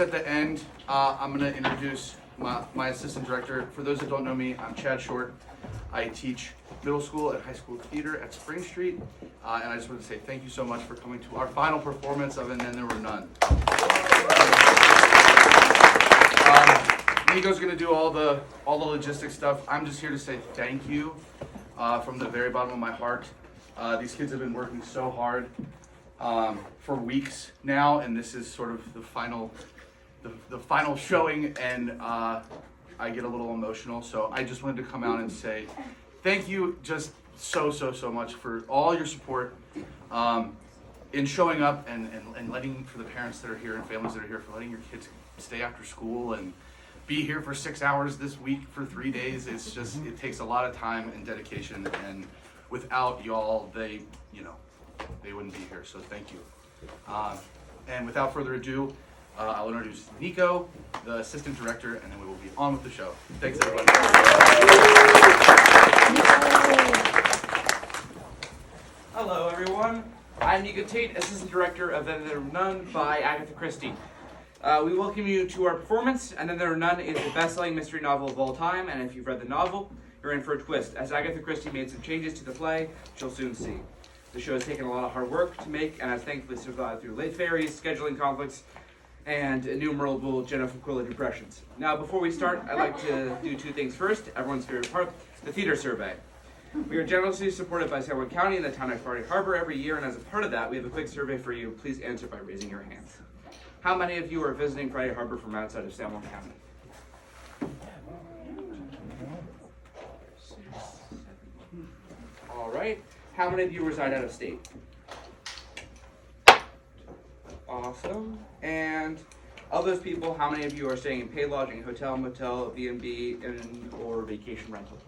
at the end, I'm going to introduce my assistant director. For those that don't know me, I'm Chad Short. I teach middle school and high school theater at Spring Street. And I just want to say thank you so much for coming to our final performance of And Then There Were None. Nico's going to do all the logistics stuff. I'm just here to say thank you from the very bottom of my heart. These kids have been working so hard for weeks now, and this is sort of the final showing, and I get a little emotional. So I just wanted to come out and say thank you just so much for all your support in showing up and letting, for the parents that are here and families that are here, for letting your kids stay after school and be here for 6 hours this week for 3 days. It's just, it takes a lot of time and dedication, and without y'all, they wouldn't be here. So thank you. And without further ado, I'll introduce Nico, the assistant director, and then we will be on with the show. Thanks, everybody. Hello, everyone. I'm Nico Tate, assistant director of And Then There Were None by Agatha Christie. We welcome you to our performance. And Then There Were None is the best-selling mystery novel of all time, and if you've read the novel, you're in for a twist, as Agatha Christie made some changes to the play, which you'll soon see. The show has taken a lot of hard work to make, and has thankfully survived through late fairies, scheduling conflicts, and innumerable Jennifer Quillen impressions. Now, before we start, I'd like to do two things first. Everyone's favorite part, the theater survey. We are generously supported by San Juan County and the town of Friday Harbor every year, and as a part of that, we have a quick survey for you. Please answer by raising your hands. How many of you are visiting Friday Harbor from outside of San Juan County? All right. How many of you reside out of state? Awesome. And of those people, how many of you are staying in paid lodging, hotel, motel, B&B, or vacation rental?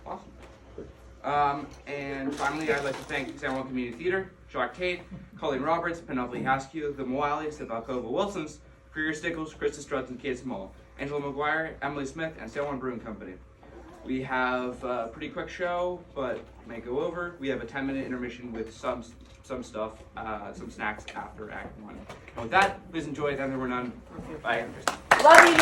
Awesome. And finally, I'd like to thank San Juan Community Theater, Jock Tate, Colleen Roberts, Penelope Haskew, the Moalis, the Valcova Wilsons, Krieger Stickles, Krista Strutt, and Kate Small, Angela McGuire, Emily Smith, and San Juan Brewing Company. We have a pretty quick show, but may go over. We have a 10-minute intermission with some stuff, some snacks after Act 1. And with that, please enjoy Then There Were None. Bye. Love you, Nico!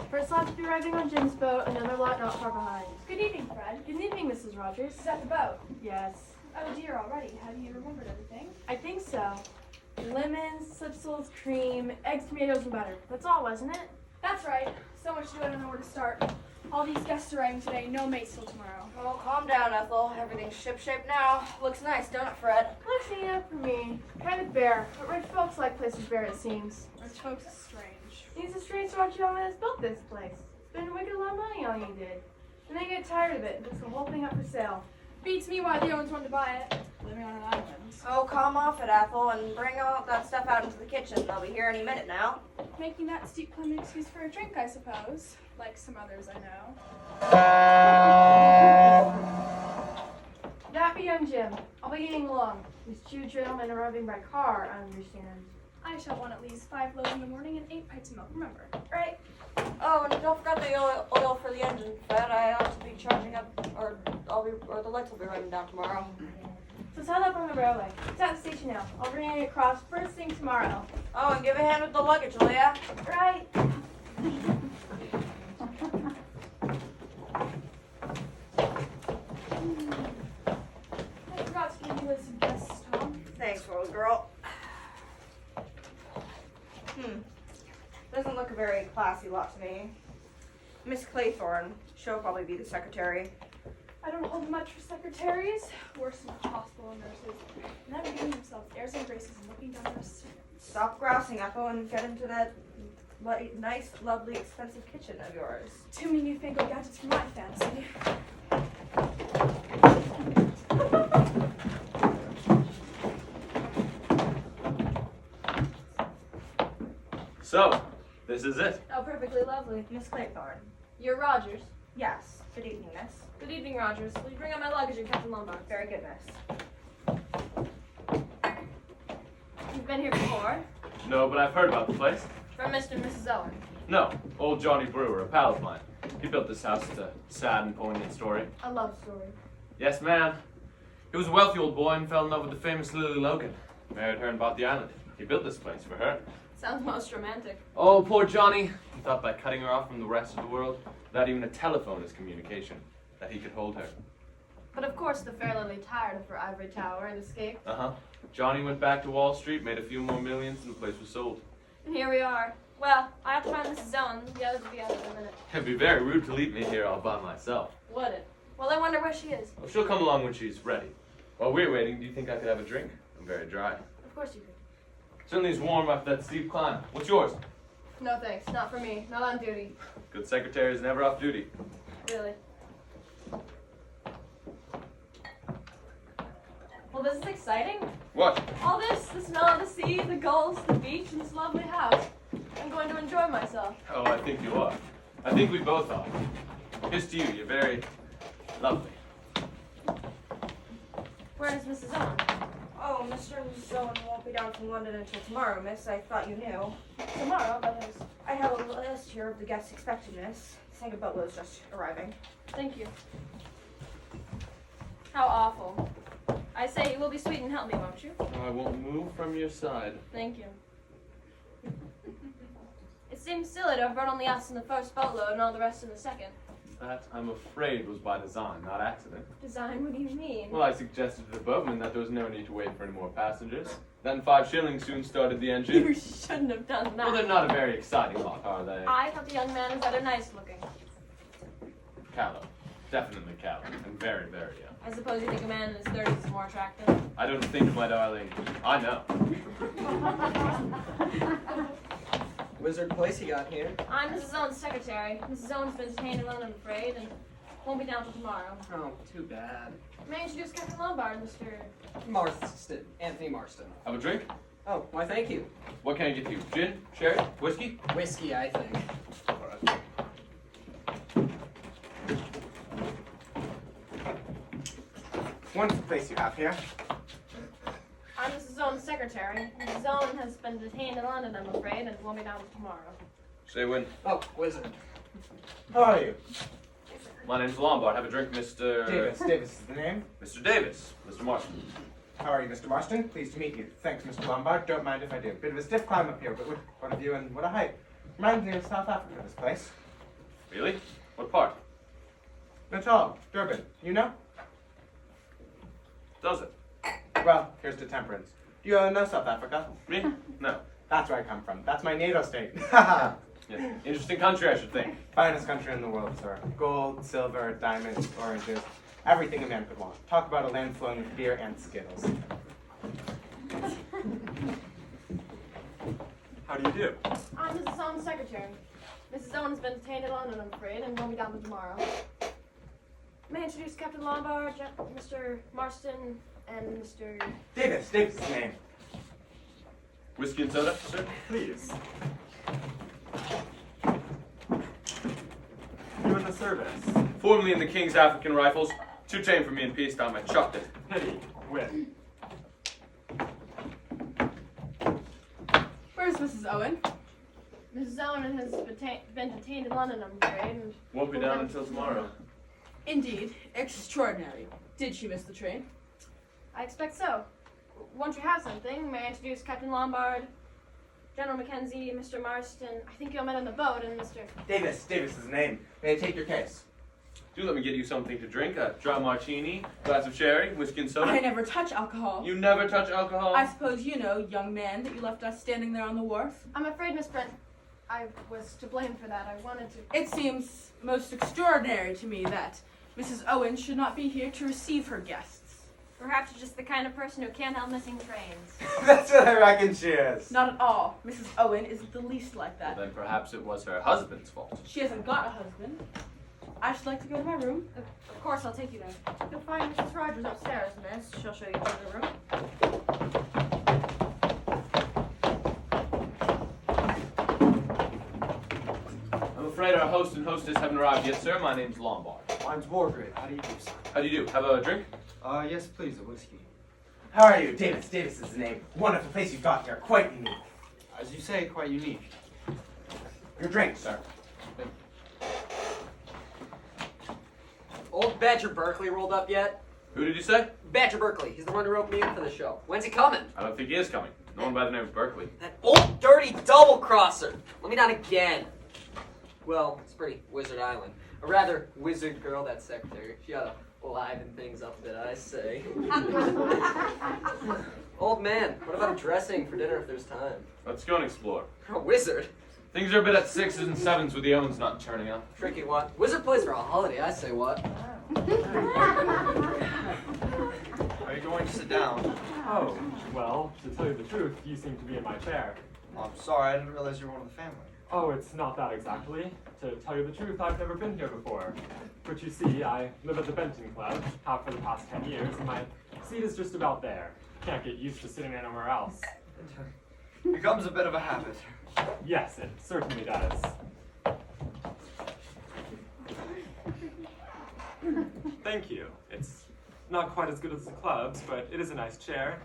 First lot to be arriving on Jim's boat, another lot not far behind. Good evening, Fred. Good evening, Mrs. Rogers. Is that the boat? Yes. Oh dear, already. Have you remembered everything? I think so. Lemons, slipsels, cream, eggs, tomatoes, and butter. That's all, wasn't it? That's right. So much to do, I don't know where to start. All these guests arriving today, no mates till tomorrow. Oh, calm down, Ethel. Everything's shipshape now. Looks nice, don't it, Fred? Looks neat enough for me. Kind of bare, but rich folks like places bare, it seems. Rich folks is strange. Seems a strange to watch y'all has built this place. Spend a wicked lot of money on you did. And then get tired of it and puts the whole thing up for sale. Beats me why the owners want to buy it. Living on an island. Oh, calm off it, Ethel, and bring all that stuff out into the kitchen. They'll be here any minute now. Making that steep climb an excuse for a drink, I suppose. Like some others I know. That be young Jim. I'll be getting along. These two gentlemen arriving by car, I understand. I shall want at least 5 loaves in the morning and 8 pints of milk, remember. Right. Oh, and don't forget the oil for the engine, Fred. I ought to be charging up, or the lights will be running down tomorrow. So it's held up on the railway. It's at the station now. I'll bring it across first thing tomorrow. Oh, and give a hand with the luggage, will ya? Right. I forgot to give you a list of guests, Tom. Thanks, little girl. Doesn't look a very classy lot to me. Miss Claythorne, she'll probably be the secretary. I don't hold much for secretaries. Worse than hospital nurses. Never giving themselves airs and graces and looking down their students. Stop grousing, Ethel, and get into that nice, lovely, expensive kitchen of yours. Too many newfangled gadgets for my fancy. So, this is it. Oh, perfectly lovely. Miss Claythorne. You're Rogers. Yes. Good evening, miss. Good evening, Rogers. Will you bring up my luggage and Captain Lombard? Very good, miss. You've been here before. No, but I've heard about the place. From Mr. and Mrs. Owen. No, old Johnny Brewer, a pal of mine. He built this house. It's a sad and poignant story. A love story. Yes, ma'am. He was a wealthy old boy and fell in love with the famous Lily Logan. Married her and bought the island. He built this place for her. Sounds most romantic. Oh, poor Johnny. He thought by cutting her off from the rest of the world, without even a telephone as communication, that he could hold her. But of course the fair Lily tired of her ivory tower and escaped. Uh-huh. Johnny went back to Wall Street, made a few more millions, and the place was sold. And here we are. Well, I have to find Mrs. Owen. The others will be out in a minute. It'd be very rude to leave me here all by myself. Would it? Well, I wonder where she is. Well, she'll come along when she's ready. While we're waiting, do you think I could have a drink? I'm very dry. Of course you could. Certainly is warm after that steep climb. What's yours? No thanks. Not for me. Not on duty. Good secretary is never off duty. Really. Well, this is exciting. What? All this, the smell of the sea, the gulls, the beach, and this lovely house. I'm going to enjoy myself. Oh, I think you are. I think we both are. Here's to you. You're very lovely. Where is Mrs. Owen? Oh, Mr. and Mrs. Owen won't be down from London until tomorrow, miss. I thought you knew. Tomorrow, but his. I have a list here of the guests expected, miss. Sanga Butler's just arriving. Thank you. How awful. I say you will be sweet and help me, won't you? I won't move from your side. Thank you. It seems silly to have brought only us in the first boatload and all the rest in the second. That, I'm afraid, was by design, not accident. Design? What do you mean? Well, I suggested to the boatman that there was no need to wait for any more passengers. Then 5 shillings soon started the engine. You shouldn't have done that. Well, they're not a very exciting lot, are they? I thought the young man was rather nice looking. Callow. Definitely callow. And very, very young. I suppose you think a man in his 30s is more attractive. I don't think, my darling. I know. Wizard place you got here? I'm Mrs. Owen's secretary. Mrs. Owen's been detained alone, I'm afraid, and won't be down till tomorrow. Oh, too bad. May I introduce Captain Lombard, Mr. Marston. Anthony Marston. Have a drink? Oh, why thank you. What can I get you? Gin? Sherry? Whiskey? Whiskey, I think. All right. Wonderful place you have here. I'm Mrs. Owen's secretary. Mrs. Owen has been detained in London, I'm afraid, and won't be down till tomorrow. Say when. Oh, wizard. How are you? My name's Lombard. Have a drink, Mr. Davis. Davis is the name. Mr. Davis. Mr. Marston. How are you, Mr. Marston? Pleased to meet you. Thanks, Mr. Lombard. Don't mind if I do. Bit of a stiff climb up here, but with one of you and what a height. Reminds me of South Africa, this place. Really? What part? Natal, Durban. You know? Does it? Well, here's to temperance. Do you know South Africa? Me? No. That's where I come from. That's my NATO state. Haha. Yeah. Interesting country, I should think. Finest country in the world, sir. Gold, silver, diamonds, oranges. Everything a man could want. Talk about a land flowing with beer and Skittles. How do you do? I'm Mrs. Owen's secretary. Mrs. Owen has been detained in London, I'm afraid, and won't be down till tomorrow. May I introduce Captain Lombard, Mr. Marston, and Mr. Davis. Davis is the name. Whiskey and soda, sir? Please. You in the service? Formerly in the King's African Rifles. Too tame for me in peacetime. I chucked it. Pity. When? Where's Mrs. Owen? Mrs. Owen has been detained in London, I'm afraid, and Won't be down until tomorrow. Indeed, extraordinary. Did she miss the train? I expect so. Won't you have something? May I introduce Captain Lombard, General Mackenzie, Mr. Marston. I think you all met on the boat, and Mr. Davis. Davis is the name. May I take your case? Do let me get you something to drink. A dry martini, glass of sherry, whiskey and soda. I never touch alcohol. You never touch alcohol? I suppose you know, young man, that you left us standing there on the wharf. I'm afraid, Miss Brent, I was to blame for that. I wanted to. It seems most extraordinary to me that Mrs. Owen should not be here to receive her guests. Perhaps you're just the kind of person who can't help missing trains. That's what I reckon she is. Not at all. Mrs. Owen isn't the least like Well, that. then perhaps it was her husband's fault. She hasn't got a husband. I should like to go to my room. Of course, I'll take you there. You'll find Mrs. Rogers upstairs, miss. She'll show you to the room. I'm afraid our Our host and hostess haven't arrived yet, sir. My name's Lombard. Mine's Wargrave. How do you do, sir? How do you do? Have a drink? Yes, please, a whiskey. How are you? Davis. Davis is the name. Wonderful place you've got here. Quite unique. As you say, quite unique. Your drink, sir. Old Badger Berkeley rolled up yet? Who did you say? Badger Berkeley. He's the one who wrote me in for the show. When's he coming? I don't think he is coming. No one by the name of Berkeley. That old dirty double-crosser. Let me down again. Well, it's pretty Wizard Island. A rather wizard girl, that secretary. She ought to liven things up a bit, I say. Old man, what about dressing for dinner if there's time? Let's go and explore. A wizard? Things are a bit at 6s and 7s with the Owens not turning up. Tricky what? Wizard plays for a holiday, I say what? Are you going to sit down? Oh, well, to tell you the truth, you seem to be in my chair. I'm sorry, I didn't realize you were one of the family. Oh, it's not that exactly. To tell you the truth, I've never been here before. But you see, I live at the Benton Club, have for the past 10 years, and my seat is just about there. Can't get used to sitting anywhere else. It becomes a bit of a habit. Yes, it certainly does. Thank you. It's not quite as good as the club's, but it is a nice chair.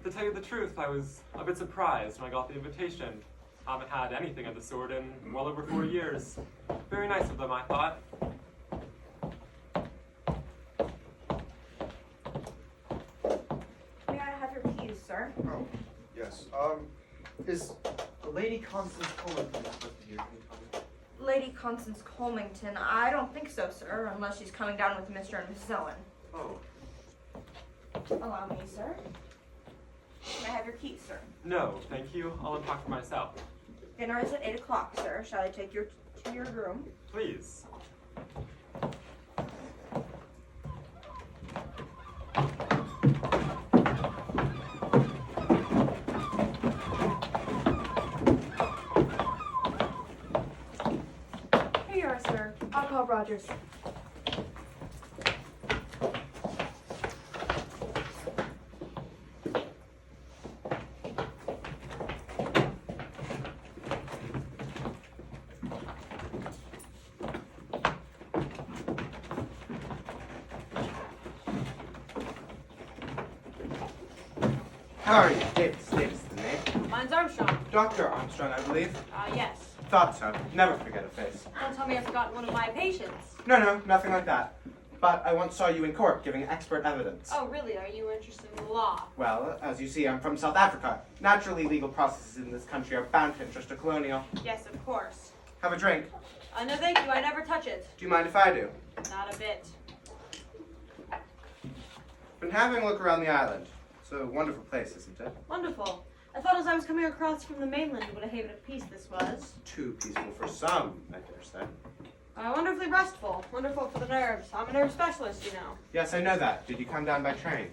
To tell you the truth, I was a bit surprised when I got the invitation. Haven't had anything of the sort in well over 4 years. Very nice of them, I thought. May I have your keys, sir? Oh, yes. Is Lady Constance Coleman expected here? Can you tell me? Lady Constance Colmington. I don't think so, sir, unless she's coming down with Mr. and Mrs. Owen. Oh. Allow me, sir. May I have your keys, sir? No, thank you. I'll unpack for myself. Dinner is at 8 o'clock, sir. Shall I take you to your room? Please. Here you are, sir. I'll call Rogers. How are you? Davis. Davis is the name. Mine's Armstrong. Dr. Armstrong, I believe. Yes. Thought so. Never forget a face. Don't tell me I've forgotten one of my patients. No, nothing like that. But I once saw you in court giving expert evidence. Oh, really? Are you interested in the law? Well, as you see, I'm from South Africa. Naturally, legal processes in this country are bound to interest a colonial. Yes, of course. Have a drink. No, thank you. I never touch it. Do you mind if I do? Not a bit. Been having a look around the island. It's a wonderful place, isn't it? Wonderful. I thought as I was coming across from the mainland what a haven of peace this was. Too peaceful for some, I dare say. Wonderfully restful. Wonderful for the nerves. I'm a nerve specialist, you know. Yes, I know that. Did you come down by train?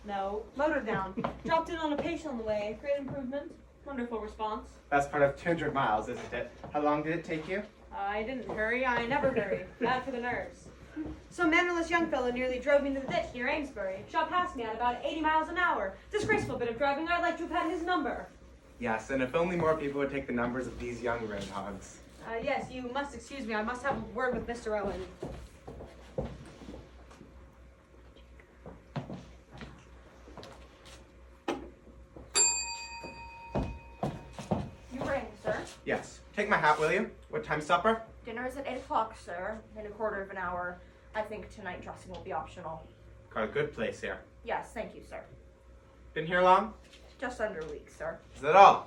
No. Motored down. Dropped in on a patient on the way. Great improvement. Wonderful response. That's part of 200 miles, isn't it? How long did it take you? I didn't hurry. I never hurry. Bad for the nerves. Some mannerless young fellow nearly drove me into the ditch near Amesbury. Shot past me at about 80 miles an hour. Disgraceful bit of driving. I'd like to have had his number. Yes, and if only more people would take the numbers of these young roadhogs. Yes, you must excuse me. I must have a word with Mr. Owen. You rang, sir. Yes. Take my hat, will you? What time's supper? Dinner is at 8 o'clock, sir. In a quarter of an hour. I think tonight dressing will be optional. Got a good place here. Yes, thank you, sir. Been here long? Just under a week, sir. Is that all?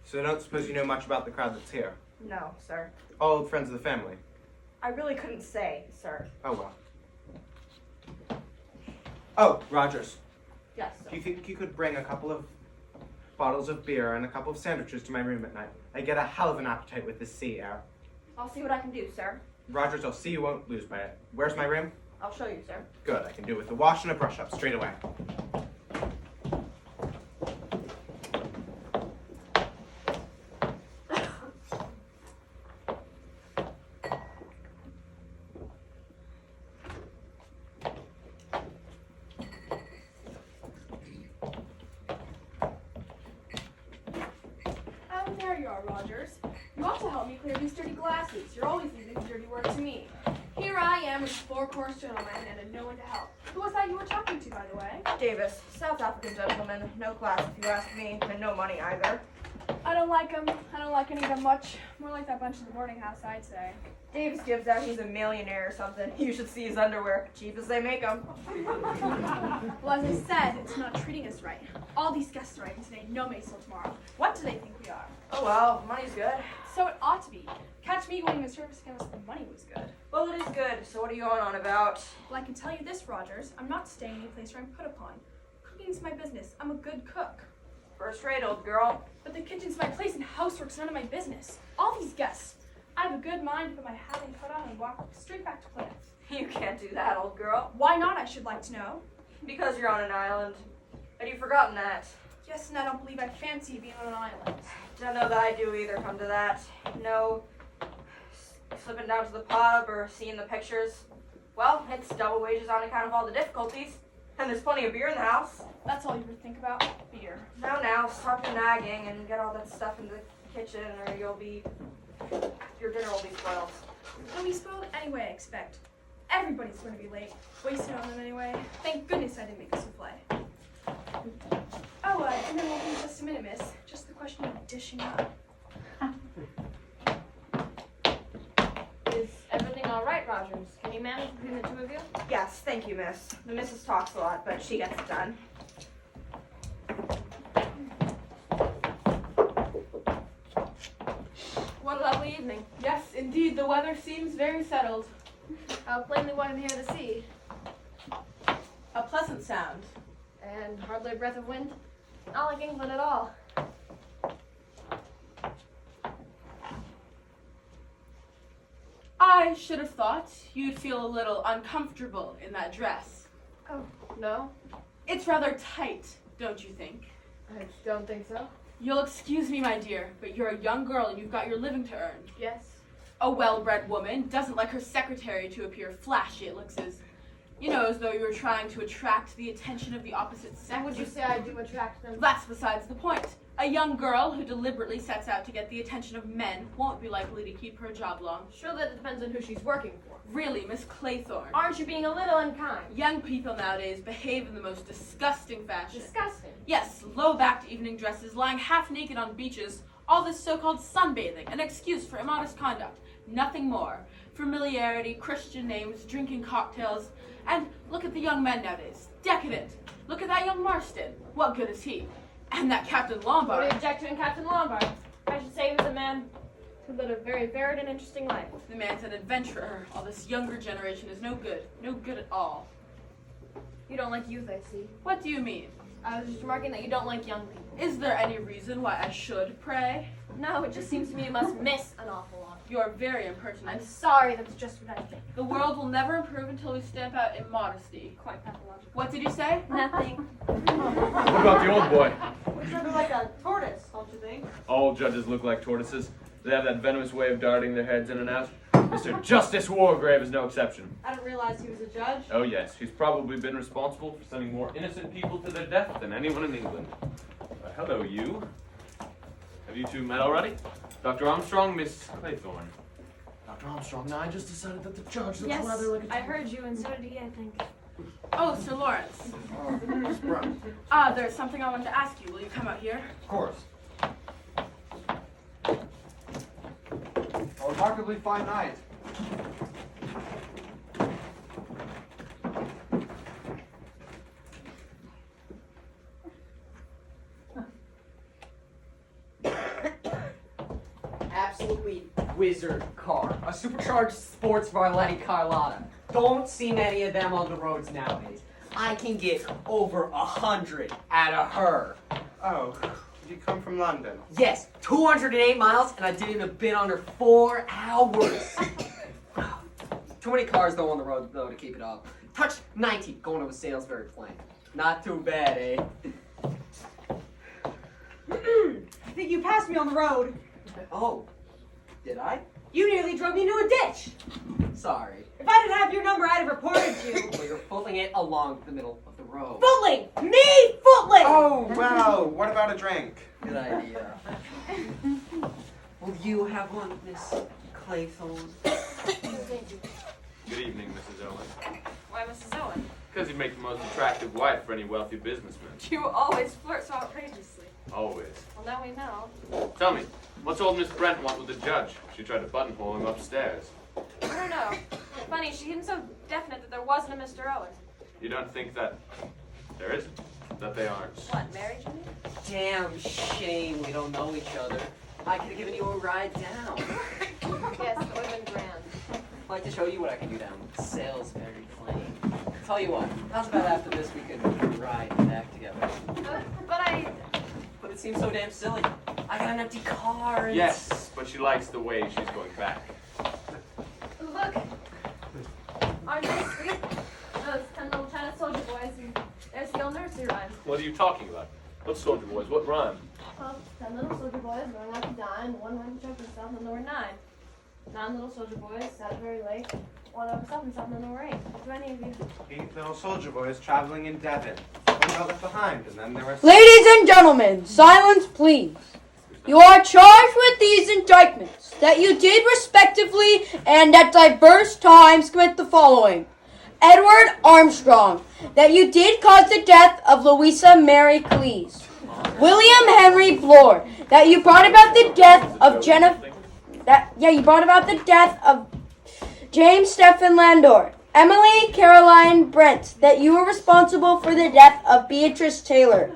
So I don't suppose you know much about the crowd that's here? No, sir. All old friends of the family? I really couldn't say, sir. Oh, well. Oh, Rogers. Yes, sir. Do you think you could bring a couple of bottles of beer and a couple of sandwiches to my room at night? I get a hell of an appetite with this sea air. I'll see what I can do, sir. Rogers, I'll see you won't lose by it. Where's my room? I'll show you, sir. Good, I can do it with a wash and a brush up straight away. There you are, Rogers. You ought to help me clear these dirty glasses. You're always leaving dirty work to me. Here I am with a four-course gentleman and no one to help. Who was that you were talking to, by the way? Davis, South African gentleman, no class if you ask me, and no money either. I don't like him. I don't like any of them much. More like that bunch in the boarding house, I'd say. Davis gives out he's a millionaire or something. You should see his underwear, cheap as they make them. Well, as I said, it's not treating us right. All these guests arriving today, no mace till tomorrow. What do they think we are? Oh well, money's good. So it ought to be. Catch me winning a service against the money was good. Well, it is good, so what are you on about? Well, I can tell you this, Rogers. I'm not staying any place where I'm put upon. Cooking's my business. I'm a good cook. First rate, old girl. But the kitchen's my place and housework's none of my business. All these guests. I have a good mind to put my hat and coat on and walk straight back to Plymouth. You can't do that, old girl. Why not, I should like to know? Because you're on an island. Had you forgotten that? Yes, and I don't believe I fancy being on an island. Don't know that I do either, come to that. No slipping down to the pub or seeing the pictures. Well, it's double wages on account of all the difficulties. And there's plenty of beer in the house. That's all you would think about? Beer. Now, stop your nagging and get all that stuff in the kitchen or your dinner will be spoiled. It'll be spoiled anyway, I expect. Everybody's going to be late. Wasted on them anyway. Thank goodness I didn't make a souffle. Oh, dinner won't be in just a minute, miss. Just the question of dishing up. Is everything all right, Rogers? Can you manage between the two of you? Yes, thank you, miss. The missus talks a lot, but she gets it done. What a lovely evening. Yes, indeed, the weather seems very settled. How plainly one can hear the sea. A pleasant sound. And hardly a breath of wind. Not like England at all. I should have thought you'd feel a little uncomfortable in that dress. Oh, no? It's rather tight, don't you think? I don't think so. You'll excuse me, my dear, but you're a young girl and you've got your living to earn. Yes. A well-bred woman doesn't like her secretary to appear flashy. It looks as though you were trying to attract the attention of the opposite sex. Would you say I do attract them? That's besides the point. A young girl who deliberately sets out to get the attention of men won't be likely to keep her job long. Sure, that depends on who she's working for. Really, Miss Claythorne. Aren't you being a little unkind? Young people nowadays behave in the most disgusting fashion. Disgusting. Yes, low-backed evening dresses, lying half-naked on beaches, all this so-called sunbathing, an excuse for immodest conduct. Nothing more. Familiarity, Christian names, drinking cocktails, and look at the young men nowadays. Decadent. Look at that young Marston. What good is he? And that Captain What Lombard. do you object to in Captain Lombard? I should say he was a man who led a very varied and interesting life. The man's an adventurer. All this younger generation is no good. No good at all. You don't like youth, I see. What do you mean? I was just remarking that you don't like young people. Is there any reason why I should, pray? No, it just seems to me you must miss an awful lot. You're very impertinent. I'm sorry, that's just what I think. The world will never improve until we stamp out immodesty. Quite pathological. What did you say? Nothing. What about the old boy? Looks rather like a tortoise, don't you think? All judges look like tortoises. They have that venomous way of darting their heads in and out. Mr. Justice Wargrave is no exception. I didn't realize he was a judge. Oh yes, he's probably been responsible for sending more innocent people to their death than anyone in England. Hello, you. Have you two met already? Dr. Armstrong, Miss Claythorne. Dr. Armstrong, now I just decided that the judge looks Yes, rather like a... I heard you, and so did he, I think. Oh, Sir Lawrence. Miss Brown. There's something I wanted to ask you. Will you come out here? Of course. A remarkably fine night. Absolutely wizard car. A supercharged sports Varletti Carlotta. Don't see many of them on the roads nowadays. I can get over 100 out of her. Oh, did you come from London? Yes, 208 miles, and I did it in a bit under 4 hours. Too many cars though on the road though to keep it up. Touched 90 going to a Salisbury plane. Not too bad, eh? I think you passed me on the road. Oh, did I? You nearly drove me into a ditch. Sorry. If I didn't have your number, I'd have reported you. Well, you're fooling it along the middle of the road. Footling! Me footling! Oh, well, what about a drink? Good idea. Will you have one, Miss Claythorne? Good evening, Mrs. Owen. Why, Mrs. Owen? Because you make the most attractive wife for any wealthy businessman. You always flirt so outrageously. Always. Well, now we know. Tell me, what's old Miss Brent want with the judge? She tried to buttonhole him upstairs. I don't know. Funny, she seemed so definite that there wasn't a Mr. Owen. You don't think that there isn't? That they aren't? What, married, you mean? Damn shame we don't know each other. I could have given you a ride down. Yes, it would have been grand. I'd like to show you what I can do down Salisbury Plain. Tell you what, how's about after this we could ride back together? But it seems so damn silly. I got an empty car and... Yes, but she likes the way she's going back. Look! Aren't they sweet? Those 10 little China soldier boys, and there's the old nursery rhyme. What are you talking about? What soldier boys? What rhyme? Well, 10 little soldier boys going out to dine, one went to choke himself, and there were 9. 9 little soldier boys sat very late, one overslept himself in the rain. Do any of you? 8 little soldier boys traveling in Devon. One got left behind, and then there were... Ladies and gentlemen, silence please. You are charged with these indictments, that you did respectively and at diverse times commit the following. Edward Armstrong, that you did cause the death of Louisa Mary Cleese. William Henry Bloor, that you brought about the death of James Stephen Landor. Emily Caroline Brent, that you were responsible for the death of Beatrice Taylor.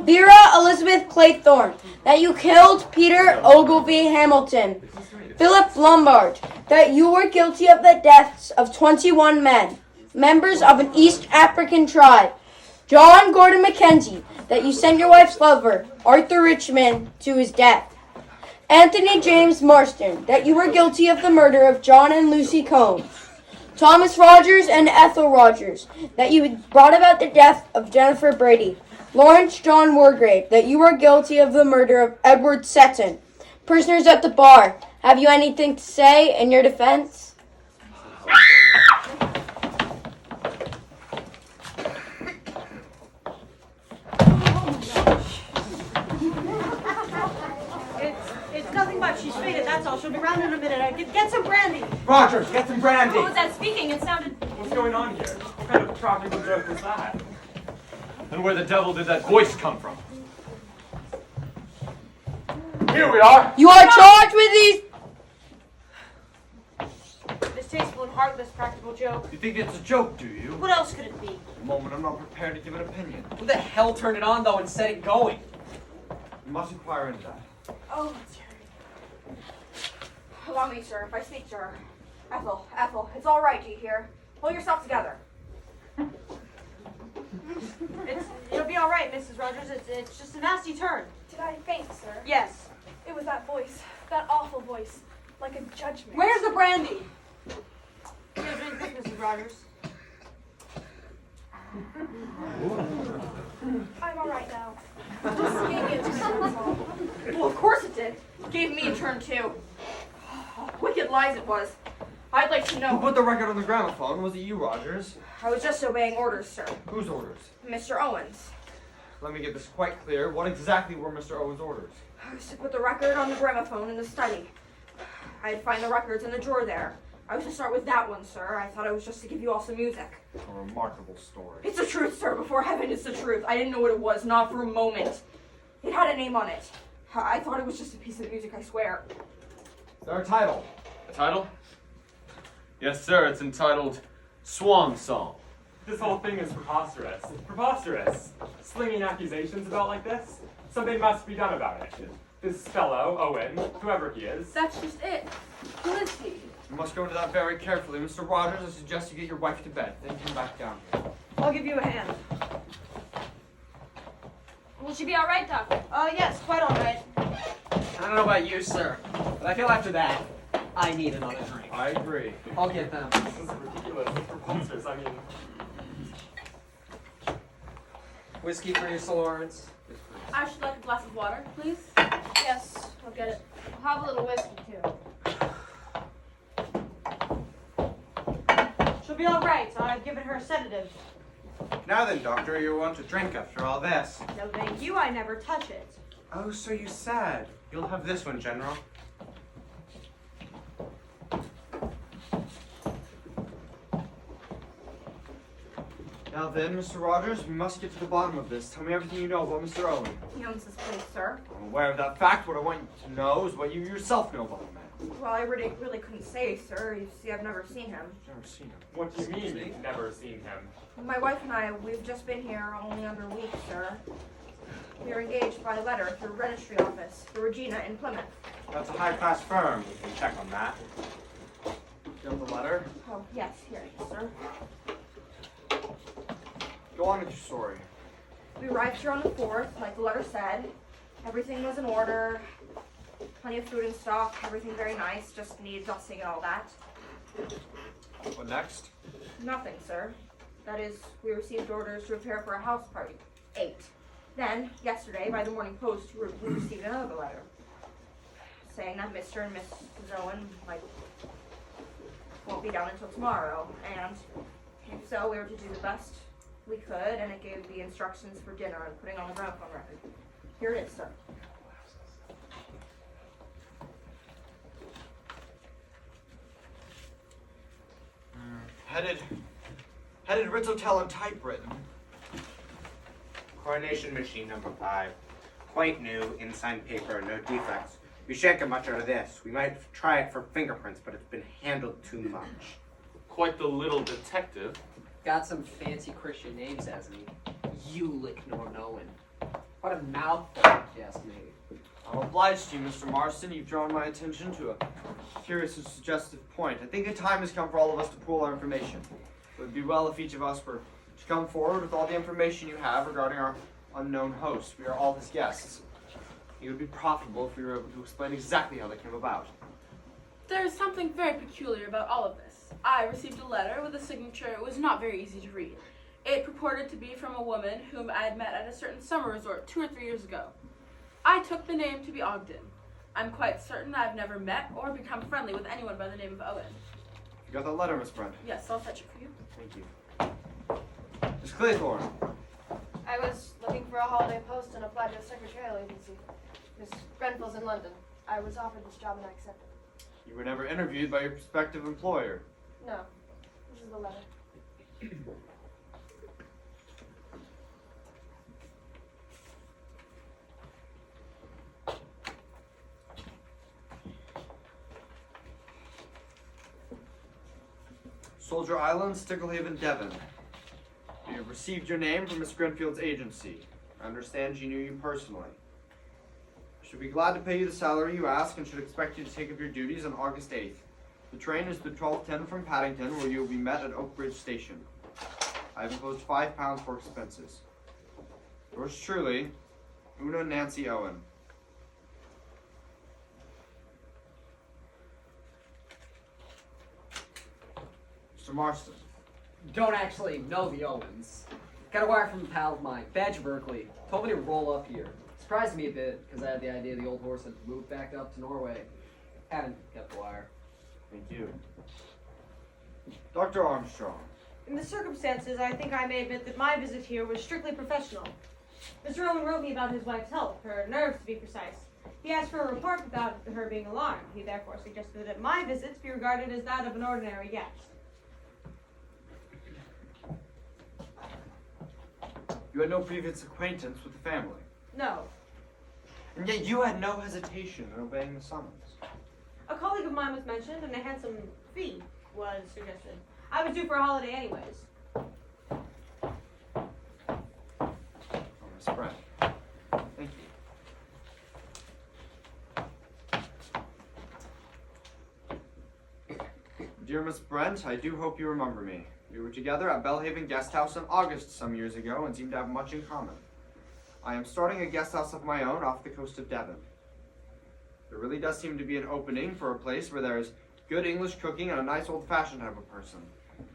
Vera Elizabeth Claythorne, that you killed Peter Ogilvy Hamilton. Philip Lombard, that you were guilty of the deaths of 21 men, members of an East African tribe. John Gordon Mackenzie, that you sent your wife's lover, Arthur Richmond, to his death. Anthony James Marston, that you were guilty of the murder of John and Lucy Combs. Thomas Rogers and Ethel Rogers, that you brought about the death of Jennifer Brady. Lawrence John Wargrave, that you are guilty of the murder of Edward Seton. Prisoners at the bar, have you anything to say in your defense? It's nothing but she's faded, that's all. She'll be round in a minute. Get some brandy. Rogers, get some brandy! Who was that speaking? It sounded... What's going on here? What kind of tropical joke was that? And where the devil did that voice come from? Here we are! You are charged with these... Distasteful and heartless practical joke. You think it's a joke, do you? What else could it be? At the moment, I'm not prepared to give an opinion. Who the hell turned it on, though, and set it going? You must inquire into that. Oh, allow me, sir, if I speak to her. Ethel, it's all right, do you hear? Pull yourself together. It'll be all right, Mrs. Rogers. It's just a nasty turn. Did I faint, sir? Yes. It was that voice. That awful voice. Like a judgment. Where's the brandy? Here, drink this, Mrs. Rogers. I'm all right now. Just gave me a turn, that's all. Well, of course it did. Gave me a turn, too. Wicked lies it was. I'd like to Who know. put the record on the gramophone? Was it you, Rogers? I was just obeying orders, sir. Whose orders? Mr. Owens. Let me get this quite clear. What exactly were Mr. Owen's orders? I was to put the record on the gramophone in the study. I'd find the records in the drawer there. I was to start with that one, sir. I thought it was just to give you all some music. A remarkable story. It's the truth, sir. Before heaven, it's the truth. I didn't know what it was, not for a moment. It had a name on it. I thought it was just a piece of music, I swear. Is there a title? A title? Yes, sir, it's entitled Swan Song. This whole thing is preposterous. Preposterous. Slinging accusations about like this? Something must be done about it. This fellow, Owen, whoever he is. That's just it. Who is he? You must go into that very carefully. Mr. Rogers, I suggest you get your wife to bed, then come back down here. I'll give you a hand. Will she be all right, Doctor? Oh, yes, quite all right. I don't know about you, sir, but I feel after that, I need another drink. I agree. I'll get them. This is ridiculous. It's preposterous. I mean, Whiskey for you, Sir Lawrence. I should like a glass of water, please. Yes, I'll get it. I'll have a little whiskey, too. She'll be all right. I've given her a sedative. Now then, Doctor, you want to drink after all this. No, thank you. I never touch it. Oh, so you said. You'll have this one, General. Now then, Mr. Rogers, we must get to the bottom of this. Tell me everything you know about Mr. Owen. He owns this place, sir. I'm aware of that fact. What I want you to know is what you yourself know about the man. Well, I really couldn't say, sir. You see, I've never seen him. Never seen him. What do you mean you've never seen him? My wife and I, we've just been here only under a week, sir. We were engaged by letter through registry office for Regina in Plymouth. That's a high-class firm. We can check on that. You have the letter? Oh, yes, here it is, sir. Go on with your story. We arrived here on the 4th, like the letter said. Everything was in order. Plenty of food in stock, everything very nice, just needed dusting and all that. What next? Nothing, sir. That is, we received orders to prepare for a house party. 8. Then, yesterday, by the Morning Post, we received another letter saying that Mr. and Mrs. Owen won't be down until tomorrow, and if so, we were to do the best we could, and it gave the instructions for dinner and putting on the gramophone record. Here it is, sir. Headed Ritz Hotel and typewritten. Coronation machine number 5. Quite new, inside paper, no defects. We shan't get much out of this. We might try it for fingerprints, but it's been handled too much. Quite the little detective. Got some fancy Christian names, hasn't he? Ulick nor Owen. What a mouthful, if you ask me. I'm obliged to you, Mr. Marston. You've drawn my attention to a curious and suggestive point. I think a time has come for all of us to pool our information. It would be well if each of us were to come forward with all the information you have regarding our unknown host. We are all his guests. It would be profitable if we were able to explain exactly how they came about. There is something very peculiar about all of this. I received a letter with a signature it was not very easy to read. It purported to be from a woman whom I had met at a certain summer resort 2 or 3 years ago. I took the name to be Ogden. I'm quite certain I've never met or become friendly with anyone by the name of Owen. You got that letter, Miss Brent? Yes, I'll fetch it for you. Thank you. Miss Claythorne. I was looking for a holiday post and applied to a secretarial agency. Miss Grenfell's in London. I was offered this job and I accepted. You were never interviewed by your prospective employer. No. This is the letter. Soldier Island, Sticklehaven, Devon. You have received your name from Miss Grenfield's agency. I understand she knew you personally. I should be glad to pay you the salary you ask and should expect you to take up your duties on August 8th. The train is the 12:10 from Paddington, where you will be met at Oak Bridge Station. I have imposed £5 for expenses. Yours truly, Una Nancy Owen. Mr. Marston. Don't actually know the Owens. Got a wire from a pal of mine, Badge Berkeley. Told me to roll up here. Surprised me a bit, because I had the idea the old horse had moved back up to Norway. Haven't got the wire. Thank you. Dr. Armstrong. In the circumstances, I think I may admit that my visit here was strictly professional. Mr. Owen wrote me about his wife's health, her nerves to be precise. He asked for a report without her being alarmed. He therefore suggested that my visits be regarded as that of an ordinary guest. You had no previous acquaintance with the family. No. And yet you had no hesitation in obeying the summons. A colleague of mine was mentioned, and a handsome fee was suggested. I was due for a holiday anyways. Oh, Miss Brent. Thank you. Dear Miss Brent, I do hope you remember me. We were together at Belhaven Guest House in August some years ago and seem to have much in common. I am starting a guest house of my own off the coast of Devon. There really does seem to be an opening for a place where there is good English cooking and a nice old-fashioned type of person.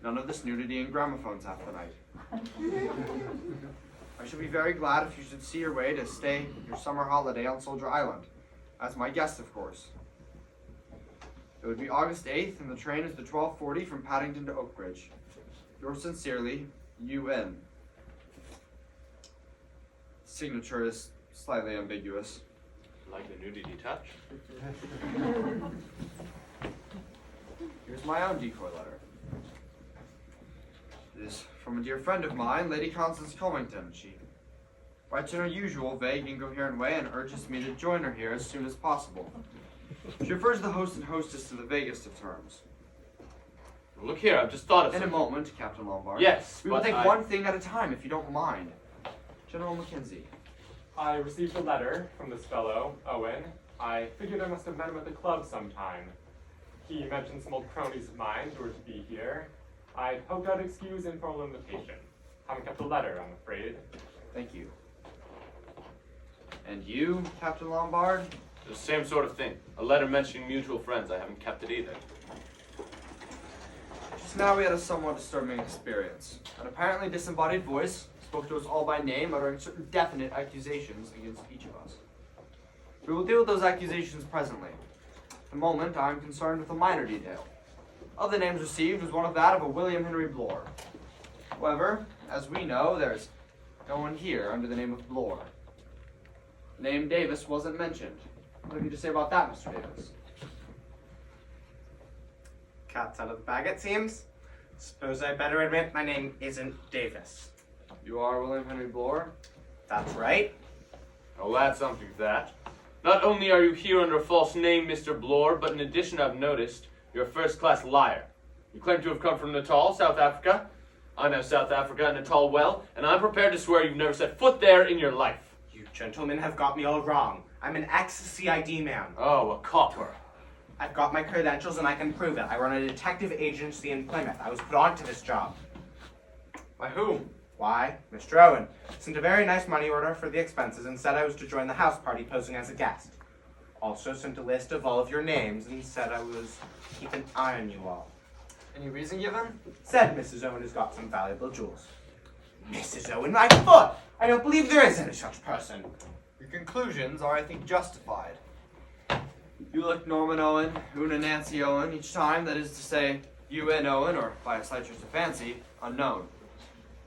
None of this nudity and gramophones half the night. I should be very glad if you should see your way to stay your summer holiday on Soldier Island. As my guest, of course. It would be August 8th, and the train is the 12:40 from Paddington to Oak Bridge. Yours sincerely, U.N. Signature is slightly ambiguous. Like the nudity touch. Here's my own decoy letter. It is from a dear friend of mine, Lady Constance Comington. She writes in her usual vague, incoherent way and urges me to join her here as soon as possible. She refers the host and hostess to the vaguest of terms. Look here, I've just thought of In a something. moment, Captain Lombard. Yes, We will but take I- one thing at a time, if you don't mind. General Mackenzie. I received a letter from this fellow, Owen. I figured I must have met him at the club sometime. He mentioned some old cronies of mine who were to be here. I'd hoped I'd excuse informal invitation. Haven't kept a letter, I'm afraid. Thank you. And you, Captain Lombard? The same sort of thing. A letter mentioning mutual friends. I haven't kept it either. Just now we had a somewhat disturbing experience. An apparently disembodied voice spoke to us all by name, uttering certain definite accusations against each of us. We will deal with those accusations presently. At the moment, I am concerned with a minor detail. Of the names received was one of that of a William Henry Blore. However, as we know, there's no one here under the name of Blore. The name Davis wasn't mentioned. What have you to say about that, Mr. Davis? Cat's out of the bag, it seems. Suppose I better admit my name isn't Davis. You are William Henry Blore? That's right. Oh, that's something of that. Not only are you here under a false name, Mr. Blore, but in addition, I've noticed you're a first-class liar. You claim to have come from Natal, South Africa. I know South Africa and Natal well, and I'm prepared to swear you've never set foot there in your life. You gentlemen have got me all wrong. I'm an ex-CID man. Oh, a copper. I've got my credentials and I can prove it. I run a detective agency in Plymouth. I was put onto this job. By whom? Why? Mr. Owen sent a very nice money order for the expenses and said I was to join the house party posing as a guest. Also sent a list of all of your names and said I was to keep an eye on you all. Any reason given? Said Mrs. Owen has got some valuable jewels. Mrs. Owen, my foot! I don't believe there is any such person. Your conclusions are, I think, justified. You looked Norman Owen, Una Nancy Owen, each time, that is to say, UN Owen, or by a slight twist of fancy, unknown.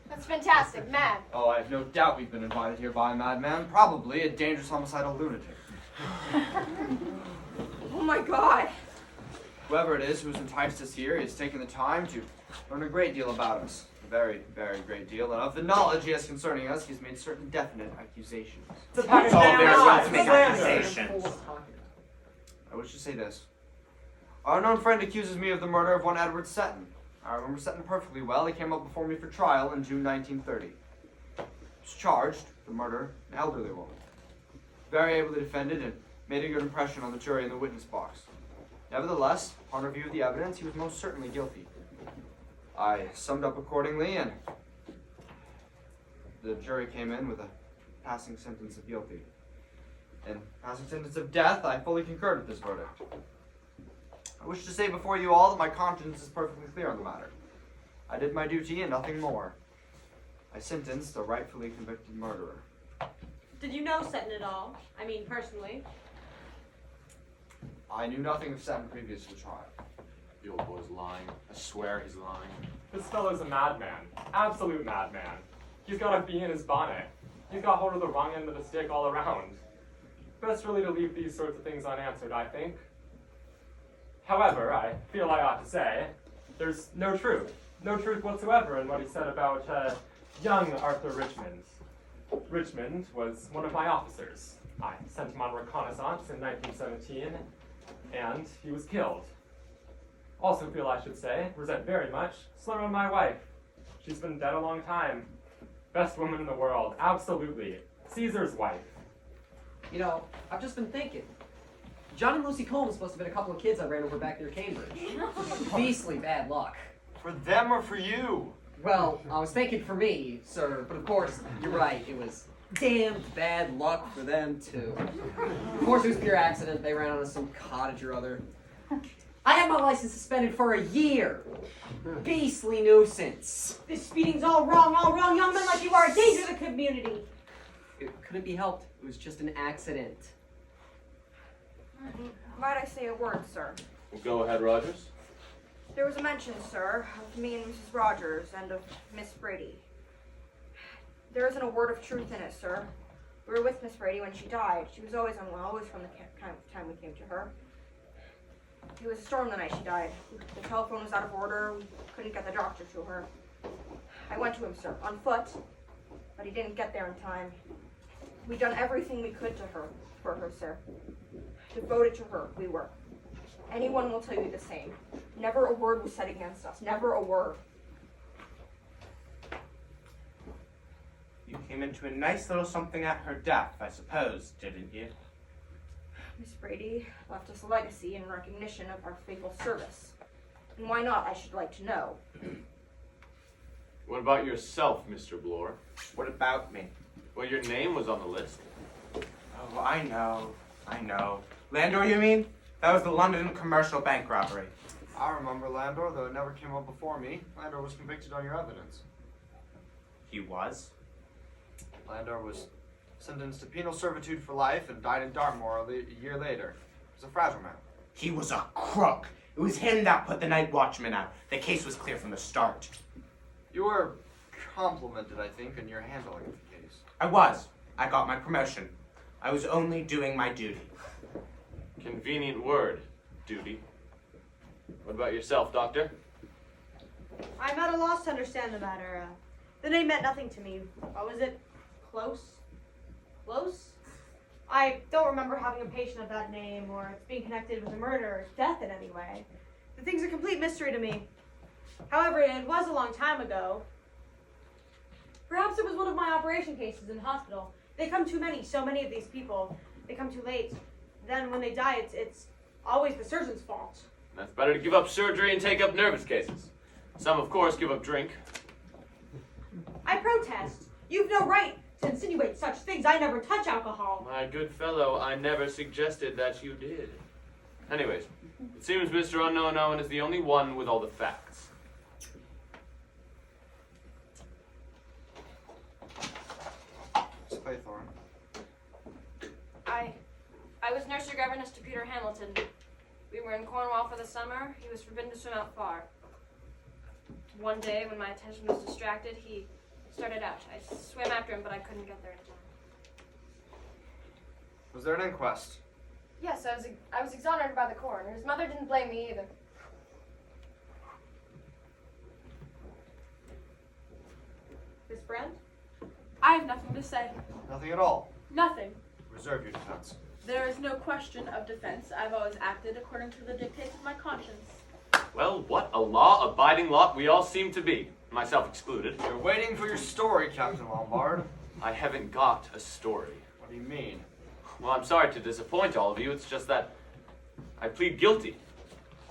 That's fantastic, mad. Oh, I have no doubt we've been invited here by a madman, probably a dangerous homicidal lunatic. Oh my god. Whoever it is who's enticed us here has taken the time to learn a great deal about us. A very, very great deal, and of the knowledge he has concerning us, he's made certain definite accusations. It's all very well to make accusations. I wish to say this. Our unknown friend accuses me of the murder of one Edward Seton. I remember Seton perfectly well. He came up before me for trial in June 1930. He was charged with the murder of an elderly woman. Very ably defended and made a good impression on the jury in the witness box. Nevertheless, upon review of the evidence, he was most certainly guilty. I summed up accordingly, and the jury came in with a passing sentence of guilty. In passing sentence of death, I fully concurred with this verdict. I wish to say before you all that my conscience is perfectly clear on the matter. I did my duty and nothing more. I sentenced a rightfully convicted murderer. Did you know Seton at all? I mean, personally. I knew nothing of Seton previous to the trial. The old boy's lying. I swear he's lying. This fellow's a madman. Absolute madman. He's got a bee in his bonnet. He's got hold of the wrong end of the stick all around. Best really to leave these sorts of things unanswered, I think. However, I feel I ought to say, there's no truth. No truth whatsoever in what he said about young Arthur Richmond. Richmond was one of my officers. I sent him on reconnaissance in 1917, and he was killed. Also feel I should say, resent very much, slur on my wife. She's been dead a long time. Best woman in the world, absolutely. Caesar's wife. You know, I've just been thinking. John and Lucy Combs must have been a couple of kids I ran over back near Cambridge. Beastly bad luck. For them or for you? Well, I was thinking for me, sir, but of course, you're right, it was damned bad luck for them, too. Of course, it was pure accident. They ran out of some cottage or other. I had my license suspended for a year. Beastly nuisance. This speeding's all wrong, young men like you are a danger to the community. It couldn't be helped. It was just an accident. Might I say a word, sir? Well, go ahead, Rogers. There was a mention, sir, of me and Mrs. Rogers and of Miss Brady. There isn't a word of truth in it, sir. We were with Miss Brady when she died. She was always unwell, always from the time we came to her. It was a storm the night she died. The telephone was out of order. We couldn't get the doctor to her. I went to him, sir, on foot, but he didn't get there in time. We done everything we could for her, sir. Devoted to her, we were. Anyone will tell you the same. Never a word was said against us. Never a word. You came into a nice little something at her death, I suppose, didn't you? Miss Brady left us a legacy in recognition of our faithful service. And why not, I should like to know. What about yourself, Mr. Bloor? What about me? Well, your name was on the list. Oh, I know. Landor, you mean? That was the London commercial bank robbery. I remember Landor, though it never came up before me. Landor was convicted on your evidence. He was? Landor was sentenced to penal servitude for life and died in Dartmoor a year later. He was a fragile man. He was a crook. It was him that put the night watchman out. The case was clear from the start. You were complimented, I think, in your handling of the case. I was. I got my promotion. I was only doing my duty. Convenient word, duty. What about yourself, Doctor? I'm at a loss to understand the matter. The name meant nothing to me. What was it? Close? Close? I don't remember having a patient of that name or it's being connected with a murder or death in any way. The thing's a complete mystery to me. However, it was a long time ago. Perhaps it was one of my operation cases in hospital. They come too many, so many of these people. They come too late. Then when they die, it's always the surgeon's fault. That's better to give up surgery and take up nervous cases. Some, of course, give up drink. I protest. You've no right to insinuate such things. I never touch alcohol. My good fellow, I never suggested that you did. Anyways, it seems Mr. Unknown Owen is the only one with all the facts. Miss Claythorne. I was nursery governess to Peter Hamilton. We were in Cornwall for the summer. He was forbidden to swim out far. One day, when my attention was distracted, he started out. I swam after him, but I couldn't get there in time. Was there an inquest? Yes, I was exonerated by the coroner. His mother didn't blame me either. Miss Brent? I have nothing to say. Nothing at all. Nothing. Reserve your defense. There is no question of defense. I've always acted according to the dictates of my conscience. Well, what a law-abiding lot we all seem to be, myself excluded. You're waiting for your story, Captain Lombard. I haven't got a story. What do you mean? Well, I'm sorry to disappoint all of you. It's just that I plead guilty.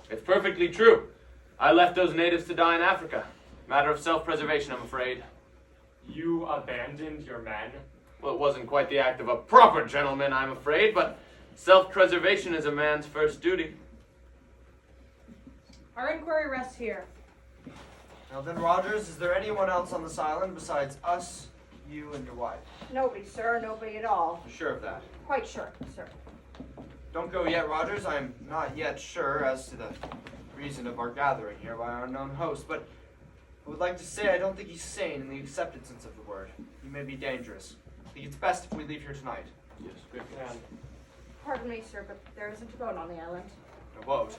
It's perfectly true. I left those natives to die in Africa. Matter of self-preservation, I'm afraid. You abandoned your men? Well, it wasn't quite the act of a proper gentleman, I'm afraid, but self-preservation is a man's first duty. Our inquiry rests here. Now then, Rogers, is there anyone else on this island besides us, you, and your wife? Nobody, sir. Nobody at all. You're sure of that? Quite sure, sir. Don't go yet, Rogers. I'm not yet sure as to the reason of our gathering here by our unknown host, but I would like to say I don't think he's sane in the accepted sense of the word. He may be dangerous. I think it's best if we leave here tonight. Yes, good And Pardon me, sir, but there isn't a boat on the island. No boat.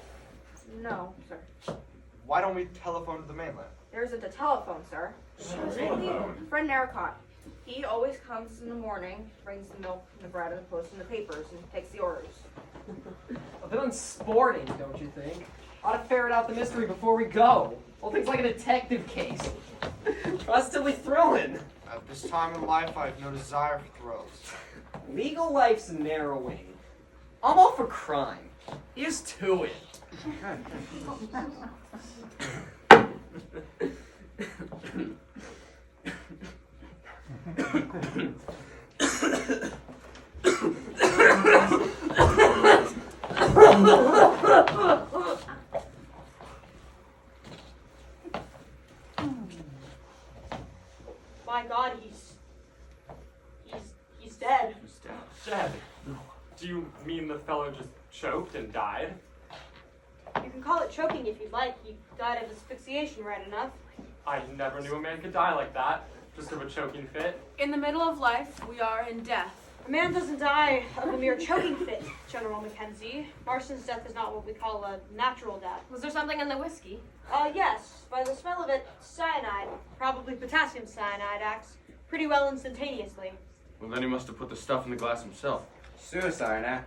No, sir. Why don't we telephone to the mainland? There isn't a telephone, sir. Friend Narcott. He always comes in the morning, brings the milk and the bread and the post and the papers, and takes the orders. A bit unsporting, don't you think? Ought to ferret out the mystery before we go. Whole thing's like a detective case. Trustedly thrilling. At this time in life, I have no desire for thrills. Legal life's narrowing. I'm all for crime. Here's to it. My God, he's dead. dead. Do you mean the fellow just choked and died? You can call it choking if you'd like. He died of asphyxiation, right enough. I never knew a man could die like that, just of a choking fit. In the middle of life, we are in death. A man doesn't die of a mere choking fit, General Mackenzie. Marston's death is not what we call a natural death. Was there something in the whiskey? Yes. By the smell of it, cyanide. Probably potassium cyanide acts pretty well instantaneously. Well, then he must have put the stuff in the glass himself. Suicide, eh?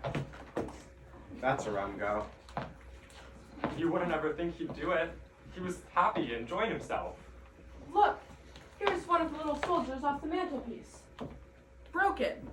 That's a rum go. You wouldn't ever think he'd do it. He was happy, enjoying himself. Look, here's one of the little soldiers off the mantelpiece. Broken.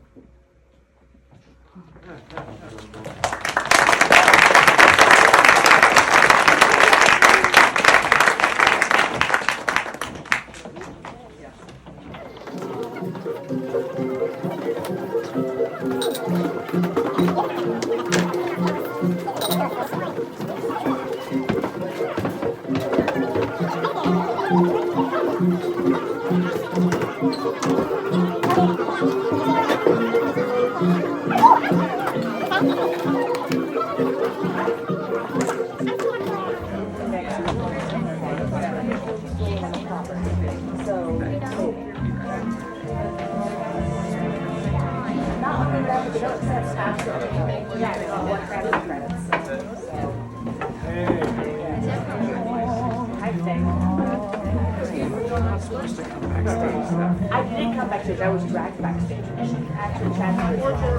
I didn't come backstage, I was dragged backstage. And she actually chatted with her.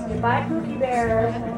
Goodbye, Cookie Bear.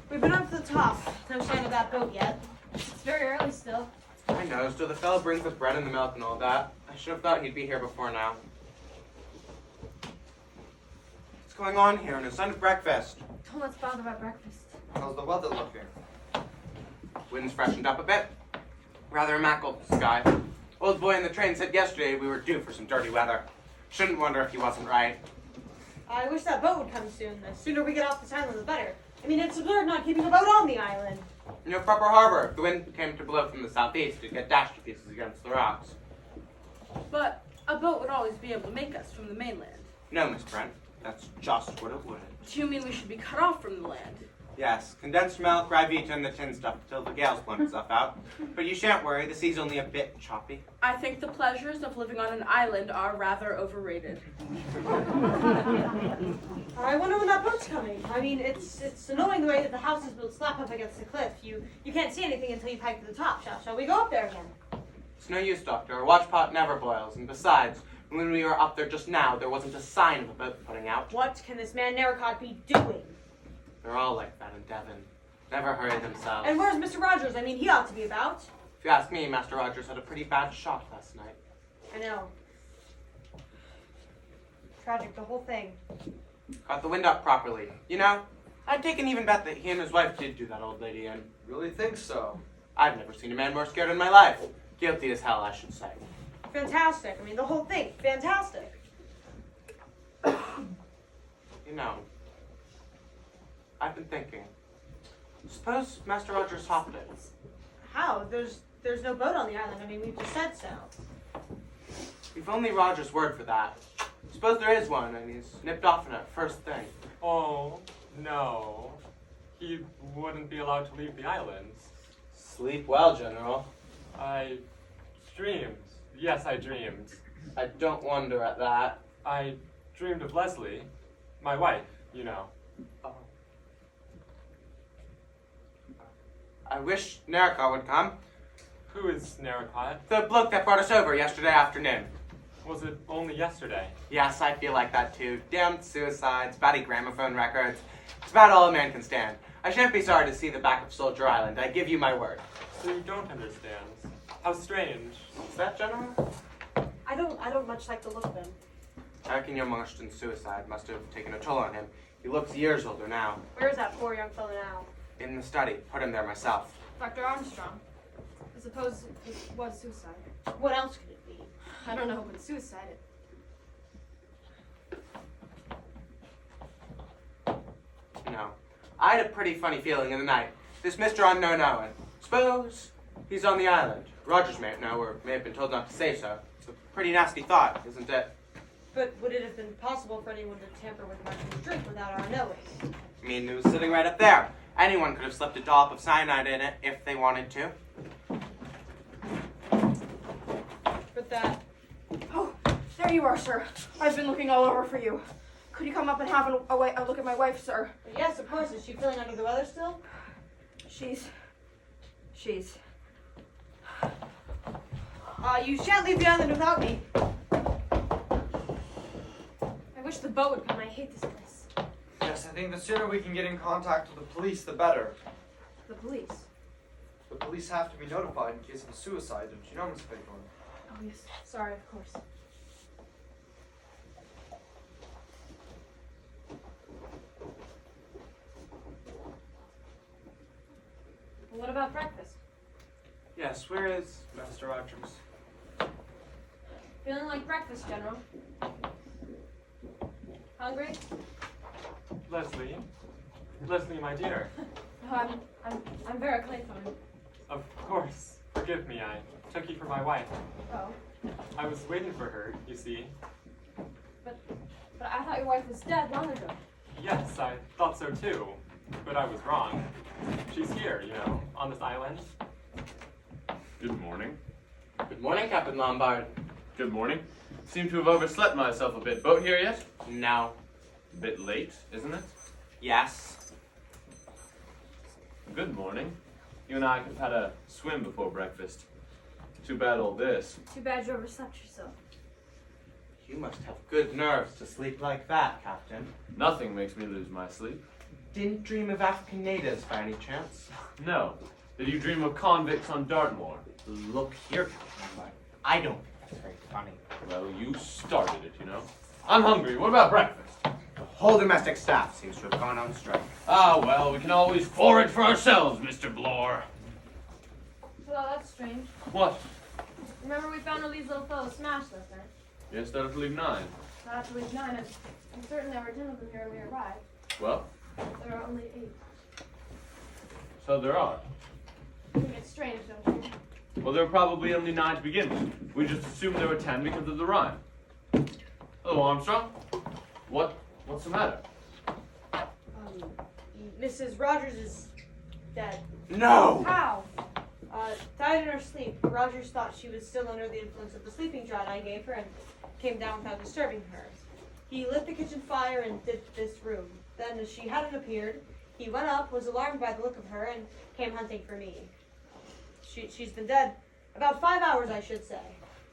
We've been up to the top. No sign of that boat yet. It's very early still. I know, so the fellow brings the bread and the milk and all that. I should have thought he'd be here before now. What's going on here? No sign of breakfast. Don't let's bother about breakfast. How's the weather looking? Wind's freshened up a bit. Rather immaculate sky. Old boy in the train said yesterday we were due for some dirty weather. Shouldn't wonder if he wasn't right. I wish that boat would come soon. The sooner we get off this island, the better. I mean, it's absurd not keeping a boat on the island. No proper harbor. If the wind came to blow from the southeast, it'd get dashed to pieces against the rocks. But a boat would always be able to make us from the mainland. No, Miss Brent. That's just what it would. Do you mean we should be cut off from the land? Yes, condensed milk, Rivita, and the tin stuff till the gales blown itself out. But you shan't worry, the sea's only a bit choppy. I think the pleasures of living on an island are rather overrated. I wonder when that boat's coming. I mean, it's annoying the way that the house is built slap up against the cliff. You can't see anything until you hike to the top. Shall we go up there again? It's no use, Doctor. A watch pot never boils, and besides, when we were up there just now, there wasn't a sign of a boat putting out. What can this man Narracott be doing? They're all like that in Devon. Never hurry themselves. And where's Mr. Rogers? I mean, he ought to be about. If you ask me, Master Rogers had a pretty bad shot last night. I know. Tragic, the whole thing. Caught the wind up properly. You know, I'd take an even bet that he and his wife did do that old lady in. Really think so? I've never seen a man more scared in my life. Guilty as hell, I should say. Fantastic. I mean, the whole thing. Fantastic. You know, I've been thinking. Suppose Master Rogers hopped it. How? There's no boat on the island. I mean, we've just said so. We've only Rogers' word for that. Suppose there is one, and he's nipped off in it first thing. Oh, no. He wouldn't be allowed to leave the islands. Sleep well, General. I dreamed. Yes, I dreamed. I don't wonder at that. I dreamed of Leslie, my wife, you know. Oh. I wish Narracott would come. Who is Narracott? The bloke that brought us over yesterday afternoon. Was it only yesterday? Yes, I feel like that too. Damned suicides, batty gramophone records. It's about all a man can stand. I shan't be sorry to see the back of Soldier Island, I give you my word. So you don't understand. How strange. Is that General? I don't much like the look of him. I reckon your Marston's suicide must have taken a toll on him. He looks years older now. Where is that poor young fellow now? In the study. Put him there myself. Dr. Armstrong. I suppose it was suicide. What else could it be? I don't know, but suicide. No. I had a pretty funny feeling in the night. This Mr. Unknown Owen. Suppose he's on the island. Rogers may know, or may have been told not to say so. It's a pretty nasty thought, isn't it? But would it have been possible for anyone to tamper with Martin's drink without our knowing? I mean, it was sitting right up there. Anyone could have slipped a dollop of cyanide in it if they wanted to. But that... Oh, there you are, sir. I've been looking all over for you. Could you come up and have a look at my wife, sir? Yes, of course. Is she feeling under the weather still? She's... You shan't leave the island without me. I wish the boat would come. I hate this place. Yes, I think the sooner we can get in contact with the police, the better. The police. The police have to be notified in case of a suicide, don't you know, Miss Paythorne? Oh, yes. Sorry, of course. What about breakfast? Yes, where is Master Rogers? Feeling like breakfast, General. Hungry? Leslie? Leslie, my dear. No, I'm Vera Claythorne. Of course. Forgive me, I took you for my wife. Oh. I was waiting for her, you see. But I thought your wife was dead long ago. Yes, I thought so too. But I was wrong. She's here, you know, on this island. Good morning. Good morning, Captain Lombard. Good morning. Seem to have overslept myself a bit. Boat here yet? No. A bit late, isn't it? Yes. Good morning. You and I could have had a swim before breakfast. Too bad all this. Too bad you overslept yourself. You must have good nerves to sleep like that, Captain. Nothing makes me lose my sleep. Didn't dream of African natives by any chance? No. Did you dream of convicts on Dartmoor? Look here, Captain Lombard. I don't think that's very funny. Well, you started it, you know. I'm hungry. What about breakfast? The whole domestic staff seems to have gone on strike. Ah, well, we can always forage for ourselves, Mr. Blore. Well, that's strange. What? Remember we found all these little fellows smashed last night? Yes, that'll leave 9. I have to leave 9. I'm certain there were 10 of them here when we arrived. Well, There are only 8. so there are. You think it's strange, don't you? Well, there were probably only 9 to begin with. We just assumed there were 10 because of the rhyme. Hello, Armstrong. What's the matter? Mrs. Rogers is dead. No! How? Died in her sleep. Rogers thought she was still under the influence of the sleeping draught I gave her and came down without disturbing her. He lit the kitchen fire and did this room. Then, as she hadn't appeared, he went up, was alarmed by the look of her, and came hunting for me. She's been dead about 5 hours, I should say.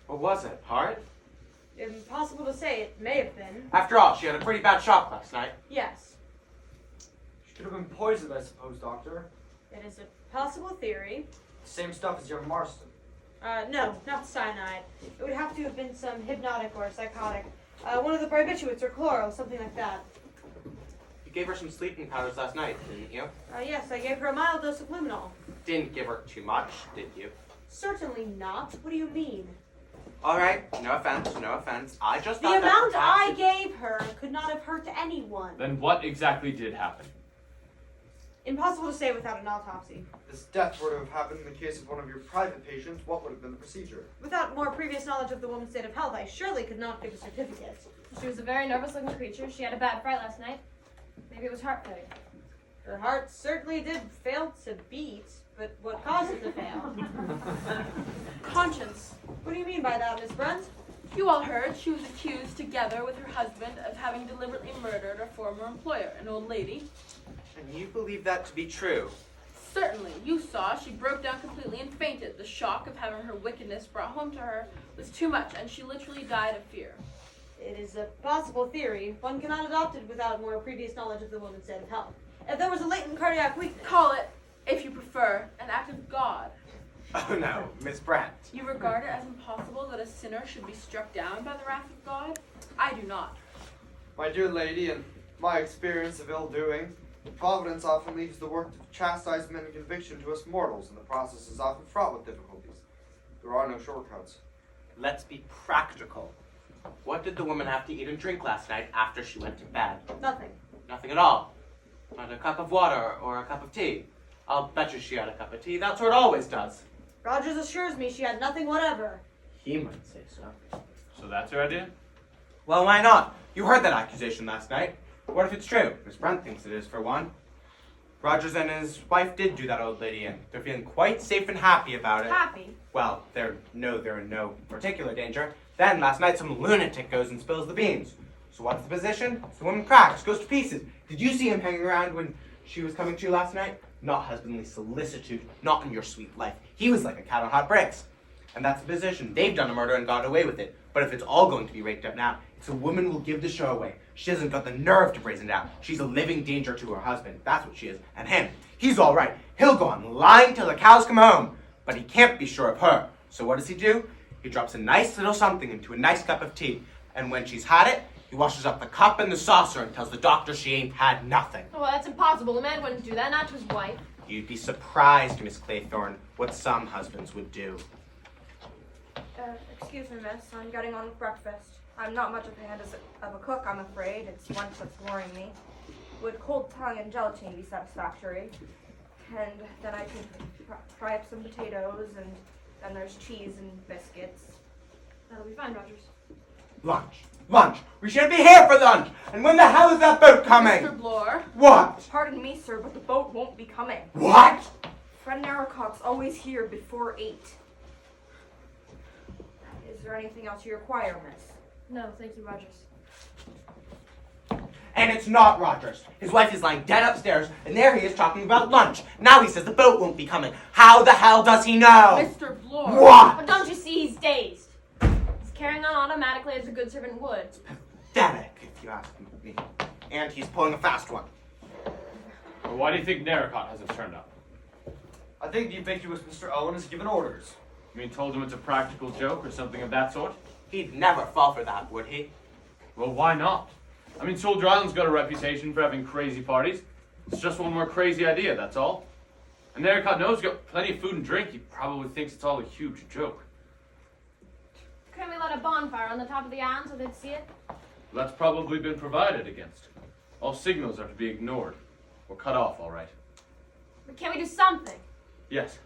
What was it? Hard? Impossible to say. It may have been. After all, she had a pretty bad shock last night. Yes. She could have been poisoned, I suppose, Doctor. It is a possible theory. Same stuff as young Marston. No, not cyanide. It would have to have been some hypnotic or psychotic. One of the barbiturates or chloral, something like that. You gave her some sleeping powders last night, didn't you? Yes, I gave her a mild dose of luminol. Didn't give her too much, did you? Certainly not. What do you mean? Alright, no offense, no offense. I just The thought that amount perhaps I it- gave her could not have hurt anyone. Then what exactly did happen? Impossible to say without an autopsy. If this death were to have happened in the case of one of your private patients, what would have been the procedure? Without more previous knowledge of the woman's state of health, I surely could not give a certificate. She was a very nervous-looking creature. She had a bad fright last night. Maybe it was heart failure. Her heart certainly did fail to beat, but what caused it to fail? Conscience. What do you mean by that, Miss Brent? You all heard she was accused, together with her husband, of having deliberately murdered her former employer, an old lady. And you believe that to be true? Certainly. You saw she broke down completely and fainted. The shock of having her wickedness brought home to her was too much, and she literally died of fear. It is a possible theory. One cannot adopt it without more previous knowledge of the woman's state of health. If there was a latent cardiac weakness... Call it, if you prefer, an act of God. Oh no, Miss Brent. You regard it as impossible that a sinner should be struck down by the wrath of God? I do not. My dear lady, in my experience of ill-doing, Providence often leaves the work of chastisement and conviction to us mortals, and the process is often fraught with difficulties. There are no shortcuts. Let's be practical. What did the woman have to eat and drink last night after she went to bed? Nothing. Nothing at all. Not a cup of water or a cup of tea. I'll bet you she had a cup of tea. That's what it always does. Rogers assures me she had nothing whatever. He might say so. So that's your idea? Well, why not? You heard that accusation last night. What if it's true? Miss Brent thinks it is, for one. Rogers and his wife did do that old lady in. They're feeling quite safe and happy about it. Happy? Well, they're in no particular danger. Then, last night, some lunatic goes and spills the beans. So what's the position? The woman cracks, goes to pieces. Did you see him hanging around when she was coming to last night? Not husbandly solicitude, not in your sweet life. He was like a cat on hot bricks. And that's the position. They've done a murder and got away with it. But if it's all going to be raked up now, it's a woman who will give the show away. She hasn't got the nerve to brazen it out. She's a living danger to her husband. That's what she is. And him, he's all right. He'll go on lying till the cows come home. But he can't be sure of her. So what does he do? He drops a nice little something into a nice cup of tea. And when she's had it, he washes up the cup and the saucer and tells the doctor she ain't had nothing. Oh, well, that's impossible. A man wouldn't do that, not to his wife. You'd be surprised, Miss Claythorne, what some husbands would do. Excuse me, miss. I'm getting on with breakfast. I'm not much of a hand of a cook, I'm afraid. It's lunch that's worrying me. Would cold tongue and gelatine be satisfactory? And then I could fry up some potatoes, and then there's cheese and biscuits. That'll be fine, Rogers. Lunch. We shouldn't be here for lunch. And when the hell is that boat coming? Mr. Bloor. What? Pardon me, sir, but the boat won't be coming. What? Friend Narracot's always here before 8. Is there anything else you require, miss? No, thank you, Rogers. And it's not Rogers. His wife is lying dead upstairs, and there he is talking about lunch. Now he says the boat won't be coming. How the hell does he know? Mr. Bloor. What? But don't you see he's dazed? He's carrying on automatically as a good servant would. Pathetic, if you ask me. And he's pulling a fast one. Well, why do you think Narracott hasn't turned up? I think the ubiquitous Mr. Owen has given orders. You mean told him it's a practical joke or something of that sort? He'd never fall for that, would he? Well, why not? I mean, Soldier Island's got a reputation for having crazy parties. It's just one more crazy idea, that's all. And Narracott knows he's got plenty of food and drink. He probably thinks it's all a huge joke. Couldn't we let a bonfire on the top of the island so they'd see it? Well, that's probably been provided against. All signals are to be ignored. Or cut off, all right. But can't we do something? Yes,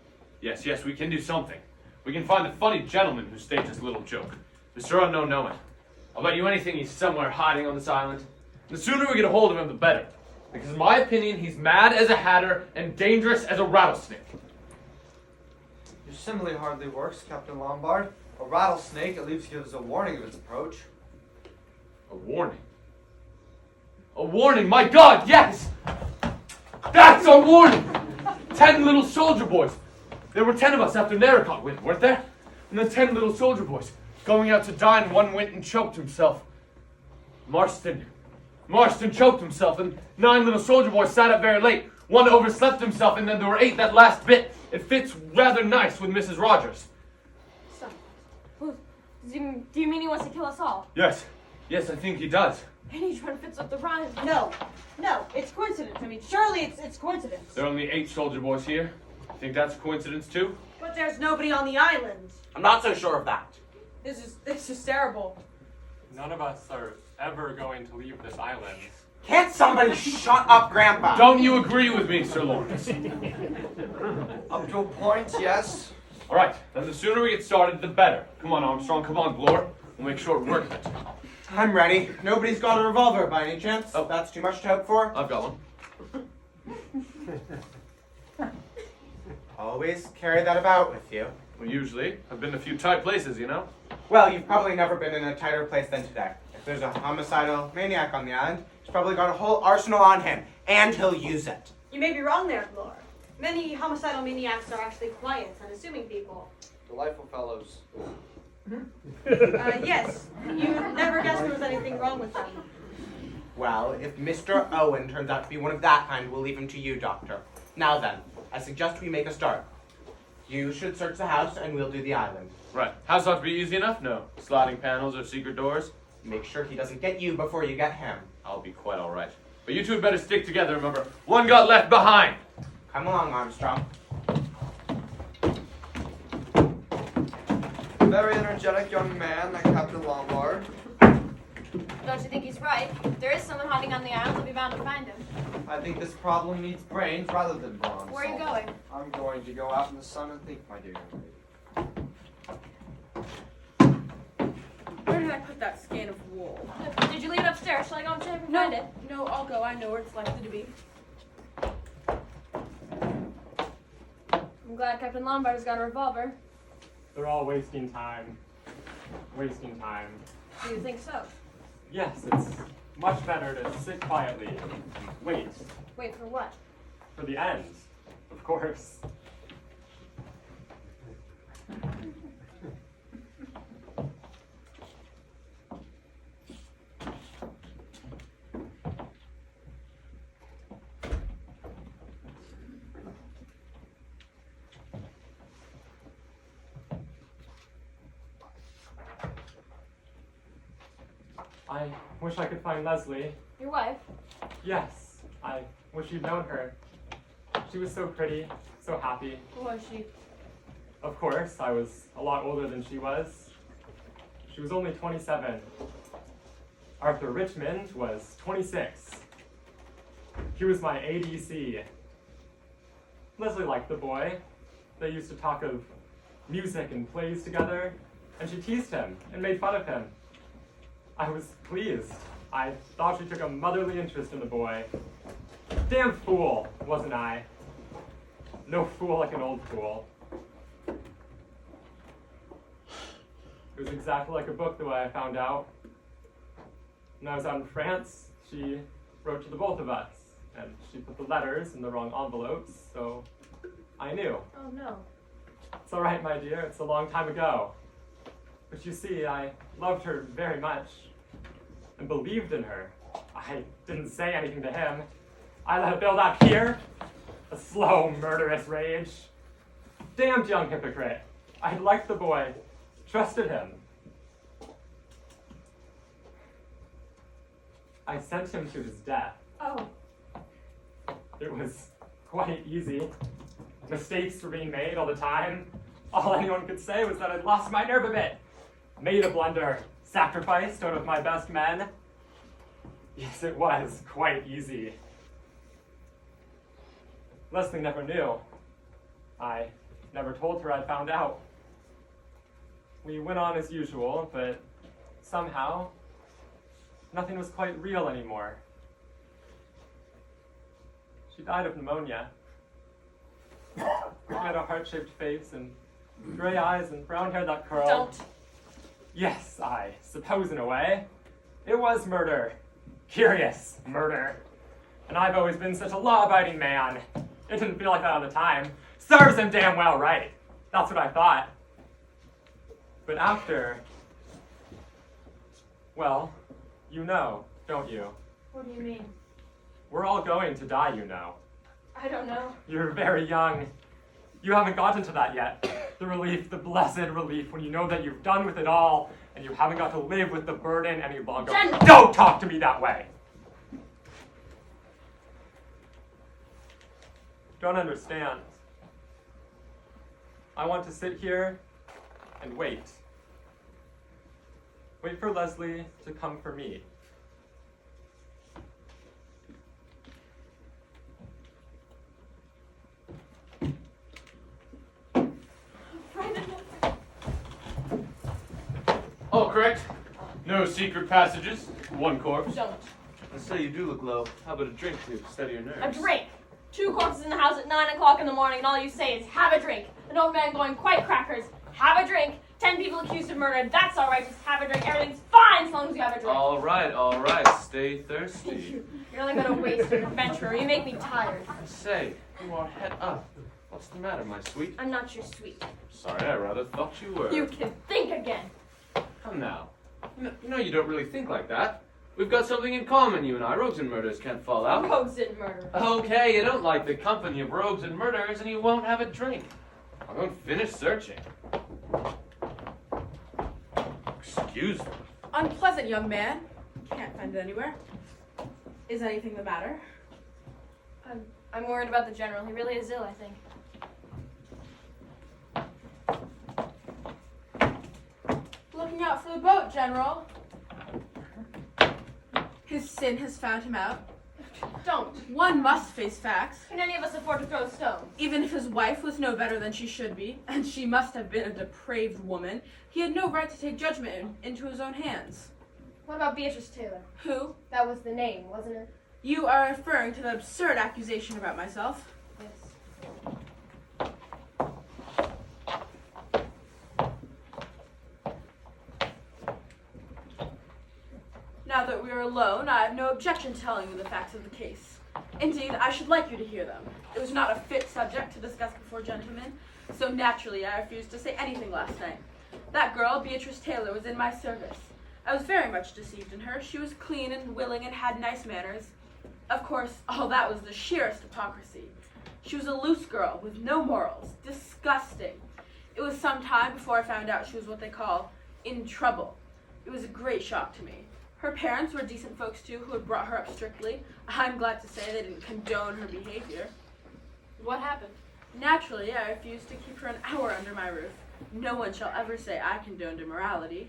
we can do something. We can find the funny gentleman who staged this little joke. Mr. Unknown Knowing. I'll bet you anything he's somewhere hiding on this island. And the sooner we get a hold of him, the better. Because in my opinion, he's mad as a hatter and dangerous as a rattlesnake. Your simile hardly works, Captain Lombard. A rattlesnake at least gives a warning of its approach. A warning? A warning, my God, yes! That's a warning! 10 little soldier boys. There were 10 of us after Narracott went, weren't there? And then 10 little soldier boys going out to dine. One went and choked himself. Marston choked himself, and 9 little soldier boys sat up very late. One overslept himself, and then there were 8 that last bit. It fits rather nice with Mrs. Rogers. So, do you mean he wants to kill us all? Yes, I think he does. And each one fits up the rhyme. No, it's coincidence. I mean, surely it's coincidence. There are only 8 soldier boys here. Think that's a coincidence too? But there's nobody on the island. I'm not so sure of that. This is terrible. None of us are ever going to leave this island. Can't somebody shut up, Grandpa? Don't you agree with me, Sir Lawrence? Up to a point, yes. All right, then the sooner we get started, the better. Come on, Armstrong. Come on, Bloor. We'll make short work of it. I'm ready. Nobody's got a revolver by any chance? Oh. That's too much to hope for? I've got one. Always carry that about with you. Well, usually. I've been to a few tight places, you know? Well, you've probably never been in a tighter place than today. If there's a homicidal maniac on the island, he's probably got a whole arsenal on him, and he'll use it. You may be wrong there, Glor. Many homicidal maniacs are actually quiet, unassuming people. Delightful fellows. Yes, you never guessed there was anything wrong with them. Well, if Mr. Owen turns out to be one of that kind, we'll leave him to you, Doctor. Now then, I suggest we make a start. You should search the house and we'll do the island. Right. House ought to be easy enough? No. Sliding panels or secret doors? Make sure he doesn't get you before you get him. I'll be quite all right. But you two had better stick together, remember. One got left behind. Come along, Armstrong. Very energetic young man, that Captain Lombard. Don't you think he's right? If there is someone hiding on the island, we'll be bound to find him. I think this problem needs brains rather than brawn. Where are you going? I'm going to go out in the sun and think, my dear young lady. Where did I put that skein of wool? Did you leave it upstairs? Shall I go and check and No, find it? no, I'll go. I know where it's likely to be. I'm glad Captain Lombard has got a revolver. They're all wasting time. Wasting time. Do you think so? Yes, it's much better to sit quietly and wait Wait for what? for the end, of course. I wish I could find Leslie. Your wife? Yes, I wish you'd known her. She was so pretty, so happy. Who was she? Of course, I was a lot older than she was. She was only 27. Arthur Richmond was 26. He was my ADC. Leslie liked the boy. They used to talk of music and plays together, and she teased him and made fun of him. I was pleased. I thought she took a motherly interest in the boy. Damn fool, wasn't I? No fool like an old fool. It was exactly like a book the way I found out. When I was out in France, she wrote to the both of us, and she put the letters in the wrong envelopes, so I knew. Oh no. It's all right, my dear, it's a long time ago. But you see, I loved her very much and believed in her. I didn't say anything to him. I let it build up here. A slow, murderous rage. Damned young hypocrite. I liked the boy, trusted him. I sent him to his death. Oh. It was quite easy. Mistakes were being made all the time. All anyone could say was that I'd lost my nerve a bit. Made a blunder. Sacrificed one of my best men. Yes, it was quite easy. Leslie never knew. I never told her I'd found out. We went on as usual, but somehow, nothing was quite real anymore. She died of pneumonia. She had a heart-shaped face and gray eyes and brown hair that curled. Don't. Yes, I suppose in a way. It was murder. Curious murder. And I've always been such a law-abiding man. It didn't feel like that all the time. Serves him damn well right. That's what I thought. But after, well, you know, don't you? What do you mean? We're all going to die, you know. I don't know. You're very young. You haven't gotten to that yet. The relief, the blessed relief, when you know that you've done with it all, and you haven't got to live with the burden any longer. Don't talk to me that way! Don't understand. I want to sit here and wait. Wait for Leslie to come for me. All correct. No secret passages. One corpse. Don't. I say you do look low. How about a drink to steady your nerves? A drink. 2 corpses in the house at 9 o'clock in the morning, and all you say is, have a drink. An old man going quite crackers. Have a drink. 10 people accused of murder. That's all right. Just have a drink. Everything's fine as long as you have a drink. All right. Stay thirsty. You're only going to waste an adventurer. You make me tired. I say, you are head up. What's the matter, my sweet? I'm not your sweet. Sorry, I rather thought you were. You can think again. Come now. You know you don't really think like that. We've got something in common, you and I. Rogues and murderers can't fall out. Rogues and murderers. Okay, you don't like the company of rogues and murderers, and you won't have a drink. I won't finish searching. Excuse me. Unpleasant young man. Can't find it anywhere. Is anything the matter? I'm worried about the general. He really is ill, I think. Looking out for the boat, General. His sin has found him out. Don't. One must face facts. Can any of us afford to throw stones? Even if his wife was no better than she should be, and she must have been a depraved woman, he had no right to take judgment into his own hands. What about Beatrice Taylor? Who? That was the name, wasn't it? You are referring to the absurd accusation about myself. Yes. Now that we are alone, I have no objection telling you the facts of the case. Indeed, I should like you to hear them. It was not a fit subject to discuss before gentlemen, so naturally I refused to say anything last night. That girl, Beatrice Taylor, was in my service. I was very much deceived in her. She was clean and willing and had nice manners. Of course, all that was the sheerest hypocrisy. She was a loose girl with no morals. Disgusting. It was some time before I found out she was what they call in trouble. It was a great shock to me. Her parents were decent folks too, who had brought her up strictly. I'm glad to say they didn't condone her behavior. What happened? Naturally, I refused to keep her an hour under my roof. No one shall ever say I condoned immorality.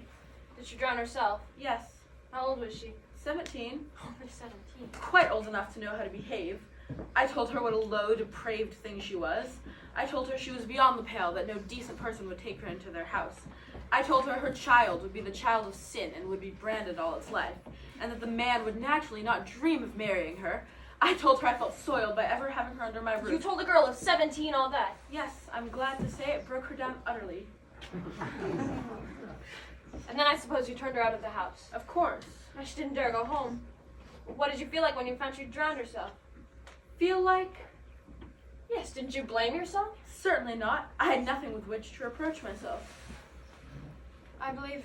Did she drown herself? Yes. How old was she? 17. Only 17. Quite old enough to know how to behave. I told her what a low, depraved thing she was. I told her she was beyond the pale, that no decent person would take her into their house. I told her her child would be the child of sin and would be branded all its life, and that the man would naturally not dream of marrying her. I told her I felt soiled by ever having her under my roof. You told a girl of 17 all that? Yes, I'm glad to say it broke her down utterly. And then I suppose you turned her out of the house. Of course. Why, she didn't dare go home. What did you feel like when you found she'd drowned herself? Feel like? Yes, didn't you blame yourself? Certainly not. I had nothing with which to reproach myself. I believe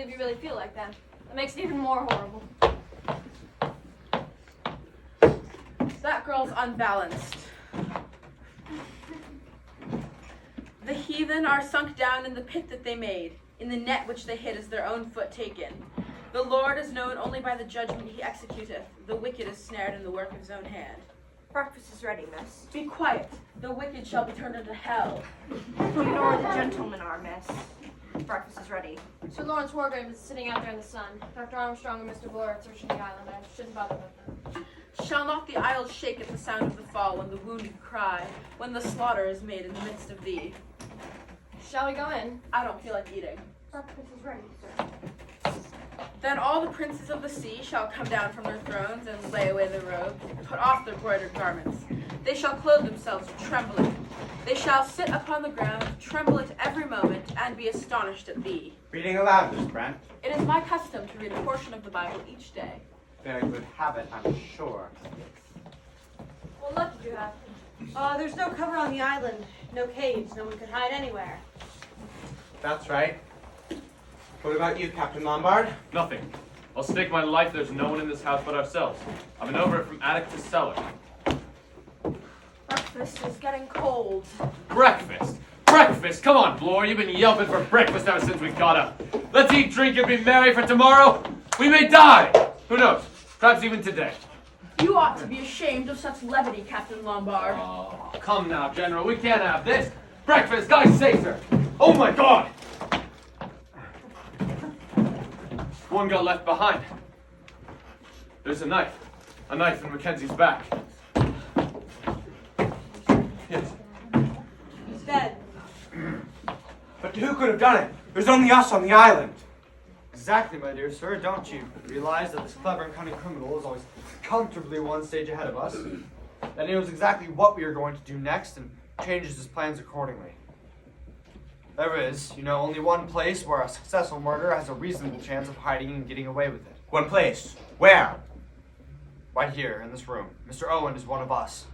you really feel like that. That makes it even more horrible. That girl's unbalanced. The heathen are sunk down in the pit that they made, in the net which they hid is their own foot taken. The Lord is known only by the judgment he executeth. The wicked is snared in the work of his own hand. Breakfast is ready, miss. Be quiet. The wicked shall be turned into hell. You know where the gentlemen are, miss. Breakfast is ready. Sir Lawrence Wargrave is sitting out there in the sun. Dr. Armstrong and Mr. Bloor are searching the island. I shouldn't bother with them. Shall not the isles shake at the sound of the fall, when the wounded cry, when the slaughter is made in the midst of thee? Shall we go in? I don't feel like eating. Breakfast is ready, sir. Then all the princes of the sea shall come down from their thrones and lay away their robes, put off their broidered garments. They shall clothe themselves trembling. They shall sit upon the ground, tremble at every moment, and be astonished at thee. Reading aloud, Miss Brent. It is my custom to read a portion of the Bible each day. Very good habit, I'm sure. What luck did you have? There's no cover on the island, no caves, no one could hide anywhere. That's right. What about you, Captain Lombard? Nothing. I'll stake my life there's no one in this house but ourselves. I've been over it from attic to cellar. Breakfast is getting cold. Breakfast! Breakfast! Come on, Bloor. You've been yelping for breakfast ever since we got up. Let's eat, drink, and be merry, for tomorrow we may die! Who knows? Perhaps even today. You ought to be ashamed of such levity, Captain Lombard. Oh, come now, General. We can't have this. Breakfast, Guy Caesar. Oh my God! One got left behind. There's a knife. A knife in Mackenzie's back. Yes. He's dead. But who could have done it? There's only us on the island. Exactly, my dear sir. Don't you realize that this clever and cunning criminal is always comfortably one stage ahead of us? That he knows exactly what we are going to do next and changes his plans accordingly. There is, only one place where a successful murderer has a reasonable chance of hiding and getting away with it. One place. Where? Right here, in this room. Mr. Owen is one of us.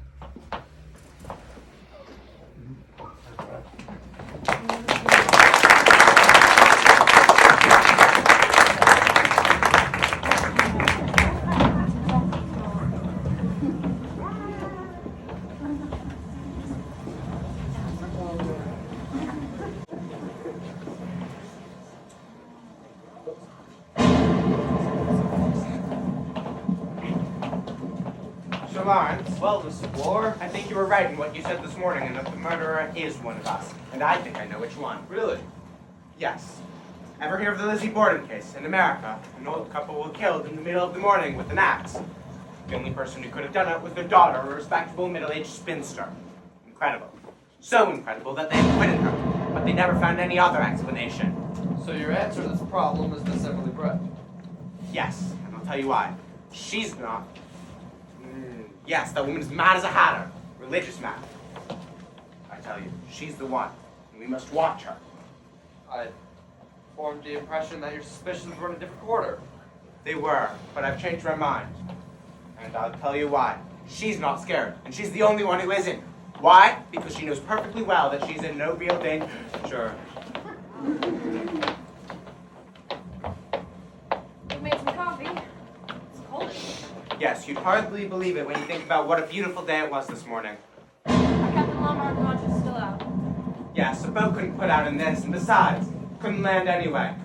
Mr. Lawrence. Well, Mr. Bloor. I think you were right in what you said this morning, and that the murderer is one of us. And I think I know which one. Really? Yes. Ever hear of the Lizzie Borden case in America? An old couple were killed in the middle of the morning with an axe. The only person who could have done it was their daughter, a respectable middle-aged spinster. Incredible. So incredible that they acquitted her, but they never found any other explanation. So your answer to this problem is Miss Emily Brett. Yes, and I'll tell you why. She's not. Yes, that woman is mad as a hatter. Religious mad. I tell you, she's the one, and we must watch her. I formed the impression that your suspicions were in a different quarter. They were, but I've changed my mind. And I'll tell you why. She's not scared, and she's the only one who isn't. Why? Because she knows perfectly well that she's in no real danger. Sure. We made some coffee. It's cold. Yes, you'd hardly believe it when you think about what a beautiful day it was this morning. Our Captain Lombard launch is still out. Yes, a boat couldn't put out in this, and besides, couldn't land anyway.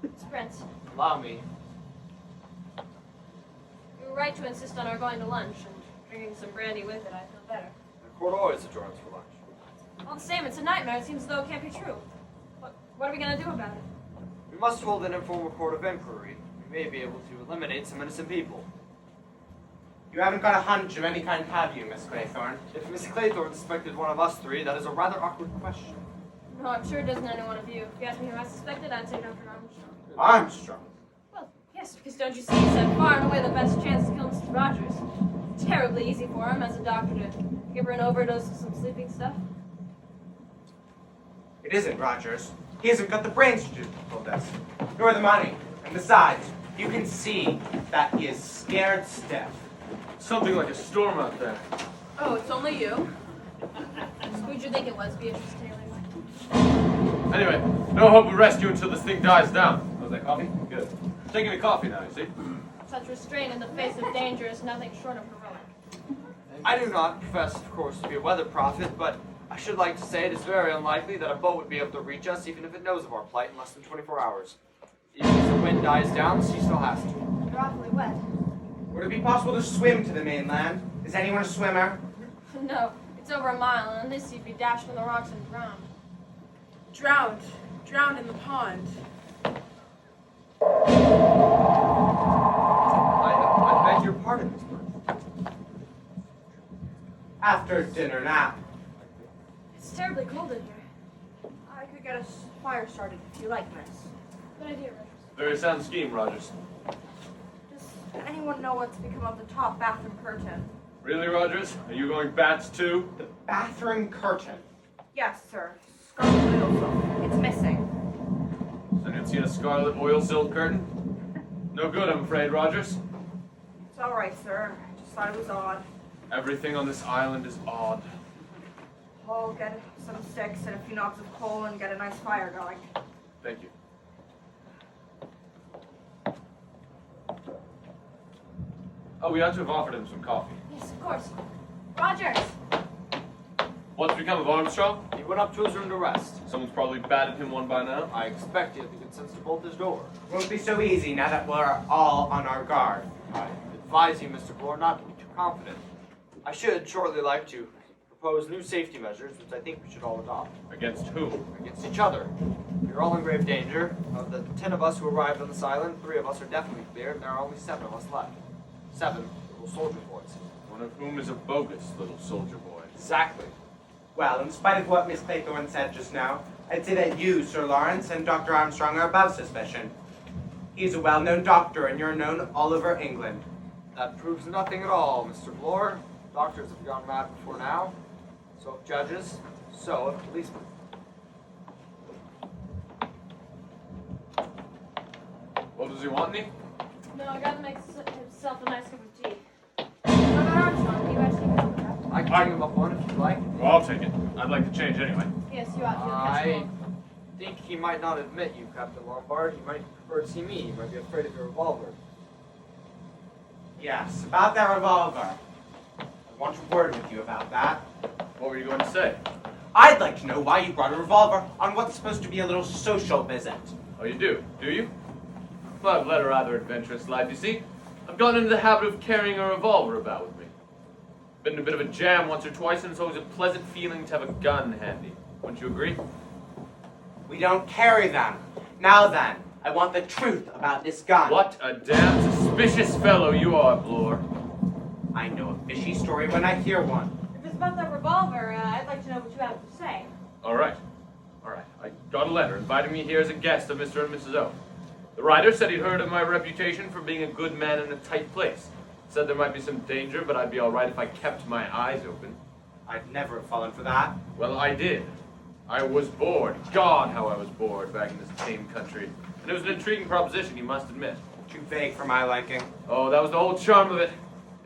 It's Brent. Allow me. You were right to insist on our going to lunch, and drinking some brandy with it, I feel better. The court always adjourns for lunch. All the same, it's a nightmare. It seems as though it can't be true. What are we going to do about it? We must hold an informal court of inquiry. We may be able to eliminate some innocent people. You haven't got a hunch of any kind, have you, Miss Claythorne? If Miss Claythorne suspected one of us three, that is a rather awkward question. No, I'm sure it isn't any one of you. If you asked me who I suspected, I'd say Dr. Armstrong. Armstrong? Well, yes, because don't you see, he's had far and away the best chance to kill Mrs. Rogers. It's terribly easy for him as a doctor to give her an overdose of some sleeping stuff. It isn't Rogers. He hasn't got the brains to do all this, nor the money. And besides, you can see that he is scared stiff. Something like a storm out there. Oh, it's only you? Who'd you think it was, Beatrice Taylor? Anyway, no hope of rescue until this thing dies down. Was that coffee? Good. Taking a coffee now, you see? Such restraint in the face of danger is nothing short of heroic. I do not profess, of course, to be a weather prophet, but I should like to say it is very unlikely that a boat would be able to reach us even if it knows of our plight in less than 24 hours. Even if the wind dies down, the sea still has to. You're awfully wet. Would it be possible to swim to the mainland? Is anyone a swimmer? No, it's over a mile, and unless you'd be dashed from the rocks and drowned. Drowned. Drowned in the pond. I beg your pardon, Miss Brett. After dinner nap. It's terribly cold in here. I could get a fire started if you like, miss. Good idea, Rogers. Very sound scheme, Rogers. Does anyone know what's become of the top bathroom curtain? Really, Rogers? Are you going bats too? The bathroom curtain. Yes, sir. Scarlet oil silk. It's missing. Anyone seen a scarlet oil silk curtain? No good, I'm afraid, Rogers. It's all right, sir. I just thought it was odd. Everything on this island is odd. I'll get some sticks and a few knobs of coal and get a nice fire going. Thank you. Oh, we ought to have offered him some coffee. Yes, of course. Rogers! What's become of Armstrong? He went up to his room to rest. Someone's probably batted him one by now. I expect he had the good sense to bolt his door. Won't be so easy now that we're all on our guard. I advise you, Mr. Bloor, not to be too confident. I should shortly like to propose new safety measures, which I think we should all adopt. Against whom? Against each other. We're all in grave danger. Of the 10 of us who arrived on this island, 3 of us are definitely clear, and there are only 7 of us left. 7 little soldier boys. One of whom is a bogus little soldier boy. Exactly. Well, in spite of what Miss Claythorne said just now, I'd say that you, Sir Lawrence, and Dr. Armstrong are above suspicion. He's a well-known doctor, and you're known all over England. That proves nothing at all, Mr. Bloor. Doctors have gone mad before now. So have judges. So have policemen. Well, does he want any? No, I gotta make himself a nice cup of tea. What about Armstrong? Do you actually know that? I can bring him up one if you like. Well, I'll take it. I'd like to change anyway. Yes, you ought to. I think he might not admit you, Captain Lombard. He might prefer to see me. He might be afraid of your revolver. Yes, about that revolver. I want a word with you about that. What were you going to say? I'd like to know why you brought a revolver on what's supposed to be a little social visit. Oh, you do? Do you? Well, I've led a rather adventurous life, you see. I've gotten into the habit of carrying a revolver about with me. Been in a bit of a jam once or twice, and it's always a pleasant feeling to have a gun handy. Wouldn't you agree? We don't carry them. Now then, I want the truth about this gun. What a damn suspicious fellow you are, Blore. I know a fishy story when I hear one. If it's about that revolver, I'd like to know what you have to say. All right. I got a letter inviting me here as a guest of Mr. and Mrs. O. The writer said he'd heard of my reputation for being a good man in a tight place. Said there might be some danger, but I'd be all right if I kept my eyes open. I'd never have fallen for that. Well, I did. I was bored. God, how I was bored back in this tame country. And it was an intriguing proposition, you must admit. Too vague for my liking. Oh, that was the whole charm of it.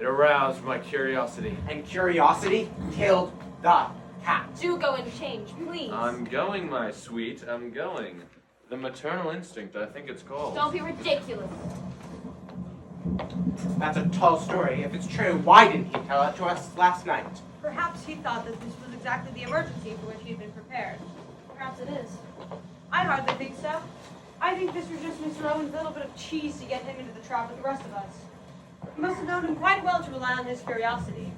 It aroused my curiosity. And curiosity killed the cat. Do go and change, please. I'm going, my sweet. I'm going. The maternal instinct, I think it's called. Don't be ridiculous. That's a tall story. If it's true, why didn't he tell it to us last night? Perhaps he thought that this was exactly the emergency for which he had been prepared. Perhaps it is. I hardly think so. I think this was just Mr. Owen's little bit of cheese to get him into the trap with the rest of us. He must have known him quite well to rely on his curiosity.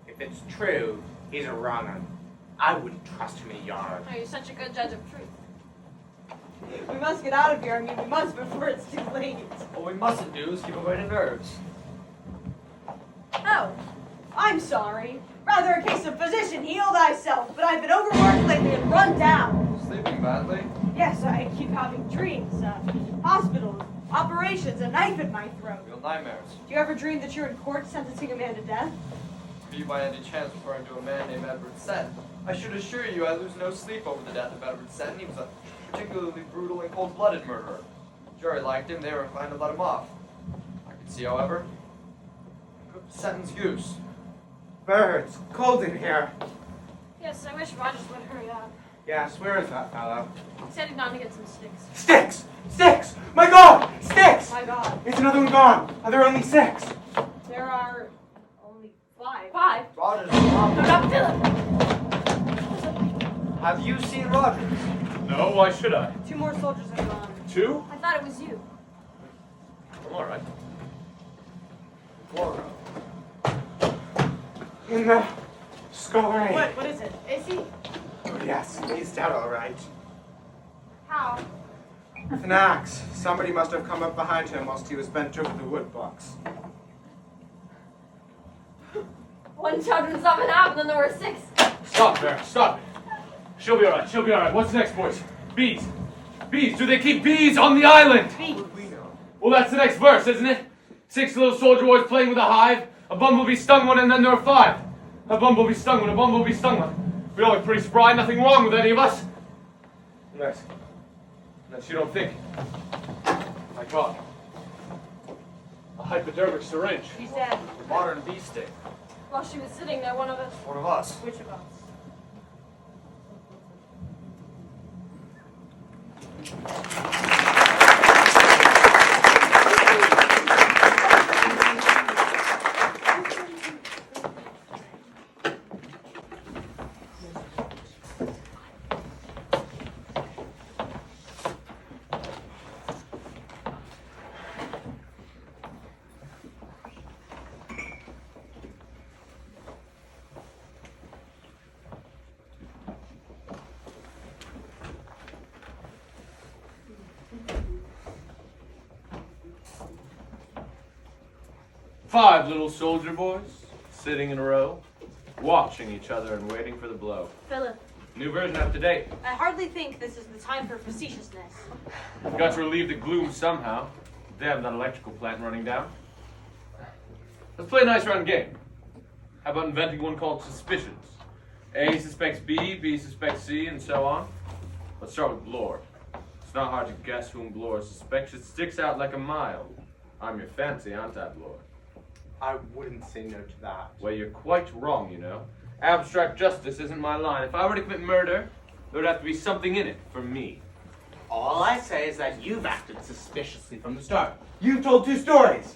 If it's true, he's a wrong un. I wouldn't trust him a yard. Oh, you're such a good judge of truth. We must get out of here. I mean, we must before it's too late. What we mustn't do is give away the nerves. Oh, I'm sorry. Rather a case of physician, heal thyself, but I've been overworked lately and run down. Sleeping badly? Yes, I keep having dreams. Hospitals, operations, a knife in my throat. Real nightmares. Do you ever dream that you're in court sentencing a man to death? Are you by any chance referring to a man named Edward Seton? I should assure you I lose no sleep over the death of Edward Seton. He was a particularly brutal and cold-blooded murderer. The jury liked him, they were inclined to let him off. I could see, however, cooked Seton's goose. Birds, cold in here. Yes, I wish Rogers would hurry up. Yes, where is that fellow? He said he'd gone to get some sticks. Sticks! Sticks! My God! Sticks! My God. Is another one gone? Are there only 6? There are only 5. 5? Rogers, What about Philip? have you seen Rogers? No, why should I? 2 more soldiers have gone. 2? I thought it was you. I'm all right. Flora. In the scullery. What is it? Is he? Oh, yes, he's dead all right. How? With an axe. Somebody must have come up behind him whilst he was bent over the wood box. One child when something happened, then there were 6. Stop, Vera, stop it. She'll be all right. What's next, boys? Bees. Bees. Do they keep bees on the island? Bees. We know. Well, that's the next verse, isn't it? 6 little soldier boys playing with a hive. A bumblebee stung one, and then there were 5. A bumblebee stung one, a bumblebee stung one. We all look pretty spry, nothing wrong with any of us. Unless you don't think. My God. A hypodermic syringe. She's dead. A modern bee stick. While she was sitting there, one of us. One of us. Which of us? Five little soldier boys, sitting in a row, watching each other and waiting for the blow. Philip, New version up to date. I hardly think this is the time for facetiousness. Got to relieve the gloom somehow. Damn that electrical plant running down. Let's play a nice round game. How about inventing one called suspicions? A suspects B, B suspects C, and so on. Let's start with Blore. It's not hard to guess whom Blore suspects. It sticks out like a mile. I'm your fancy, aren't I, Blore? I wouldn't say no to that. Well, you're quite wrong, you know. Abstract justice isn't my line. If I were to commit murder, there would have to be something in it for me. All I say is that you've acted suspiciously from the start. You've told 2 stories.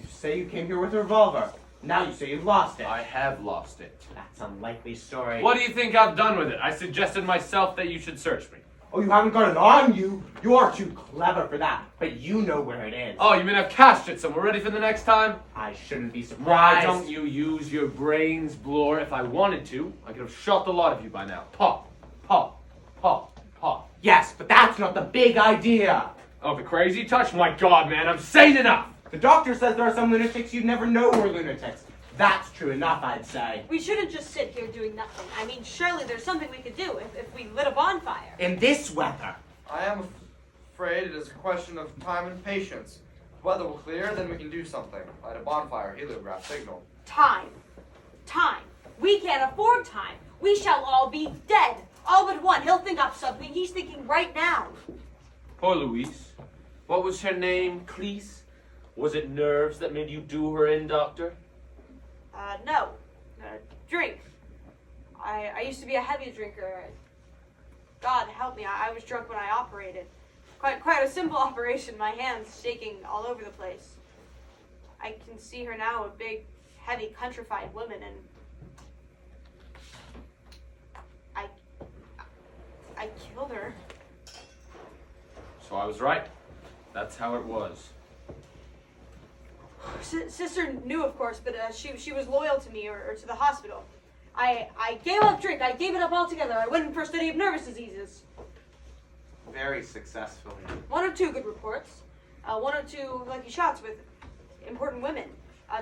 You say you came here with a revolver. Now you say you've lost it. I have lost it. That's an unlikely story. What do you think I've done with it? I suggested myself that you should search me. Oh, you haven't got it on you. You are too clever for that. But you know where it is. Oh, you mean I've cached it somewhere ready for the next time? I shouldn't be Why surprised. don't you use your brains, Blore? If I wanted to, I could have shot the lot of you by now. Pop, pop, pop, pop. Yes, but that's not the big idea. Oh, the crazy touch? My God, man, I'm sane enough. The doctor says there are some lunatics you'd never know were lunatics. That's true enough, I'd say. We shouldn't just sit here doing nothing. I mean, surely there's something we could do if we lit a bonfire. In this weather. I am afraid it is a question of time and patience. If the weather will clear, then we can do something. Light a bonfire, heliograph, signal. Time. Time. We can't afford time. We shall all be dead. All but one. He'll think up something. He's thinking right now. Poor Louise. What was her name, Cleese? Was it nerves that made you do her in, Doctor? No. Drink. I used to be a heavy drinker. God help me, I was drunk when I operated. Quite a simple operation, my hands shaking all over the place. I can see her now, a big, heavy, countrified woman, and I killed her. So I was right. That's how it was. Sister knew, of course, but she was loyal to me or to the hospital. I gave up drink. I gave it up altogether. I went in for a study of nervous diseases. Very successfully. One or two good reports. One or two lucky shots with important women.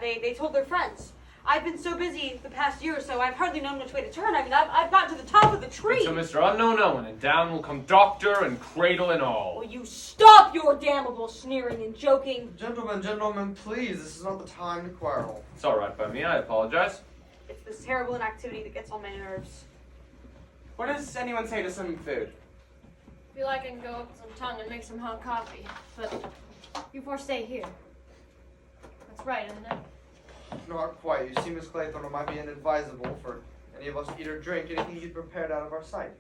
They told their friends. I've been so busy the past year or so, I've hardly known which way to turn. I mean, I've gotten to the top of the tree. So, Mr. Unknown Owen, and down will come doctor and cradle and all. Will you stop your damnable sneering and joking? Gentlemen, please, this is not the time to quarrel. It's all right by me. I apologize. It's this terrible inactivity that gets on my nerves. What does anyone say to some food? Feel like I can go up with some tongue and make some hot coffee, but you four stay here. That's right, isn't it? Not quite. You see, Miss Claythorne, it might be inadvisable for any of us to eat or drink anything you've prepared out of our sight.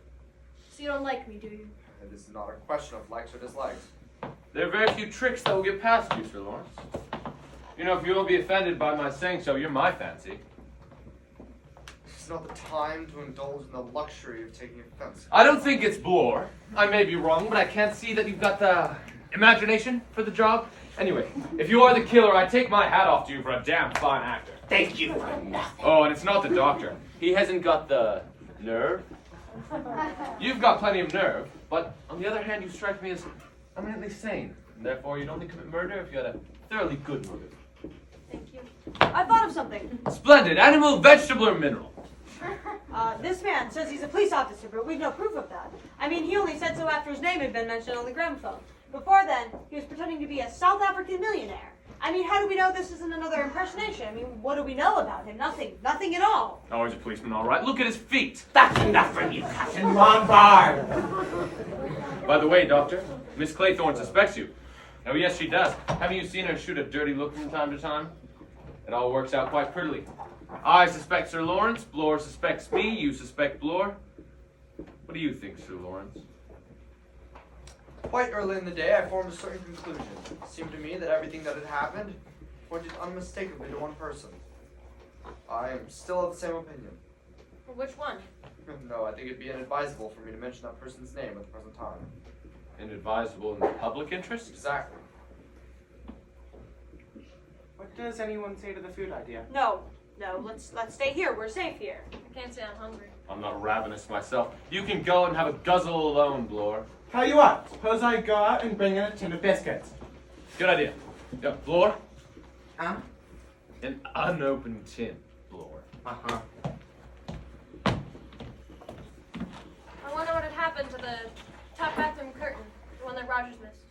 So you don't like me, do you? It is not a question of likes or dislikes. There are very few tricks that will get past you, Sir Lawrence. You know, if you won't be offended by my saying so, you're my fancy. It's not the time to indulge in the luxury of taking offense. I don't think it's Blore. I may be wrong, but I can't see that you've got the imagination for the job. Anyway, if you are the killer, I take my hat off to you for a damn fine actor. Thank you for nothing. Oh, and it's not the doctor. He hasn't got the nerve. You've got plenty of nerve, but on the other hand, you strike me as eminently sane. And therefore, you'd only commit murder if you had a thoroughly good motive. Thank you. I thought of something. Splendid. Animal, vegetable, or mineral? This man says he's a police officer, but we've no proof of that. I mean, he only said so after his name had been mentioned on the gramophone. Before then, he was pretending to be a South African millionaire. I mean, how do we know this isn't another impersonation? I mean, what do we know about him? Nothing. Nothing at all. Oh, he's a policeman, all right. Look at his feet. That's enough from you, Captain Lombard. By the way, Doctor, Miss Claythorne suspects you. Oh, yes, she does. Haven't you seen her shoot a dirty look from time to time? It all works out quite prettily. I suspect Sir Lawrence, Blore suspects me, you suspect Blore. What do you think, Sir Lawrence? Quite early in the day, I formed a certain conclusion. It seemed to me that everything that had happened pointed unmistakably to one person. I am still of the same opinion. Well, which one? No, I think it'd be inadvisable for me to mention that person's name at the present time. Inadvisable in the public interest? Exactly. What does anyone say to the food idea? No. Let's stay here. We're safe here. I can't say I'm hungry. I'm not ravenous myself. You can go and have a guzzle alone, Blore. Tell you what, suppose I go out and bring in a tin of biscuits. Good idea. Yeah, Blore? Huh? An unopened tin, Blore. Uh-huh. I wonder what had happened to the top bathroom curtain, the one that Rogers missed.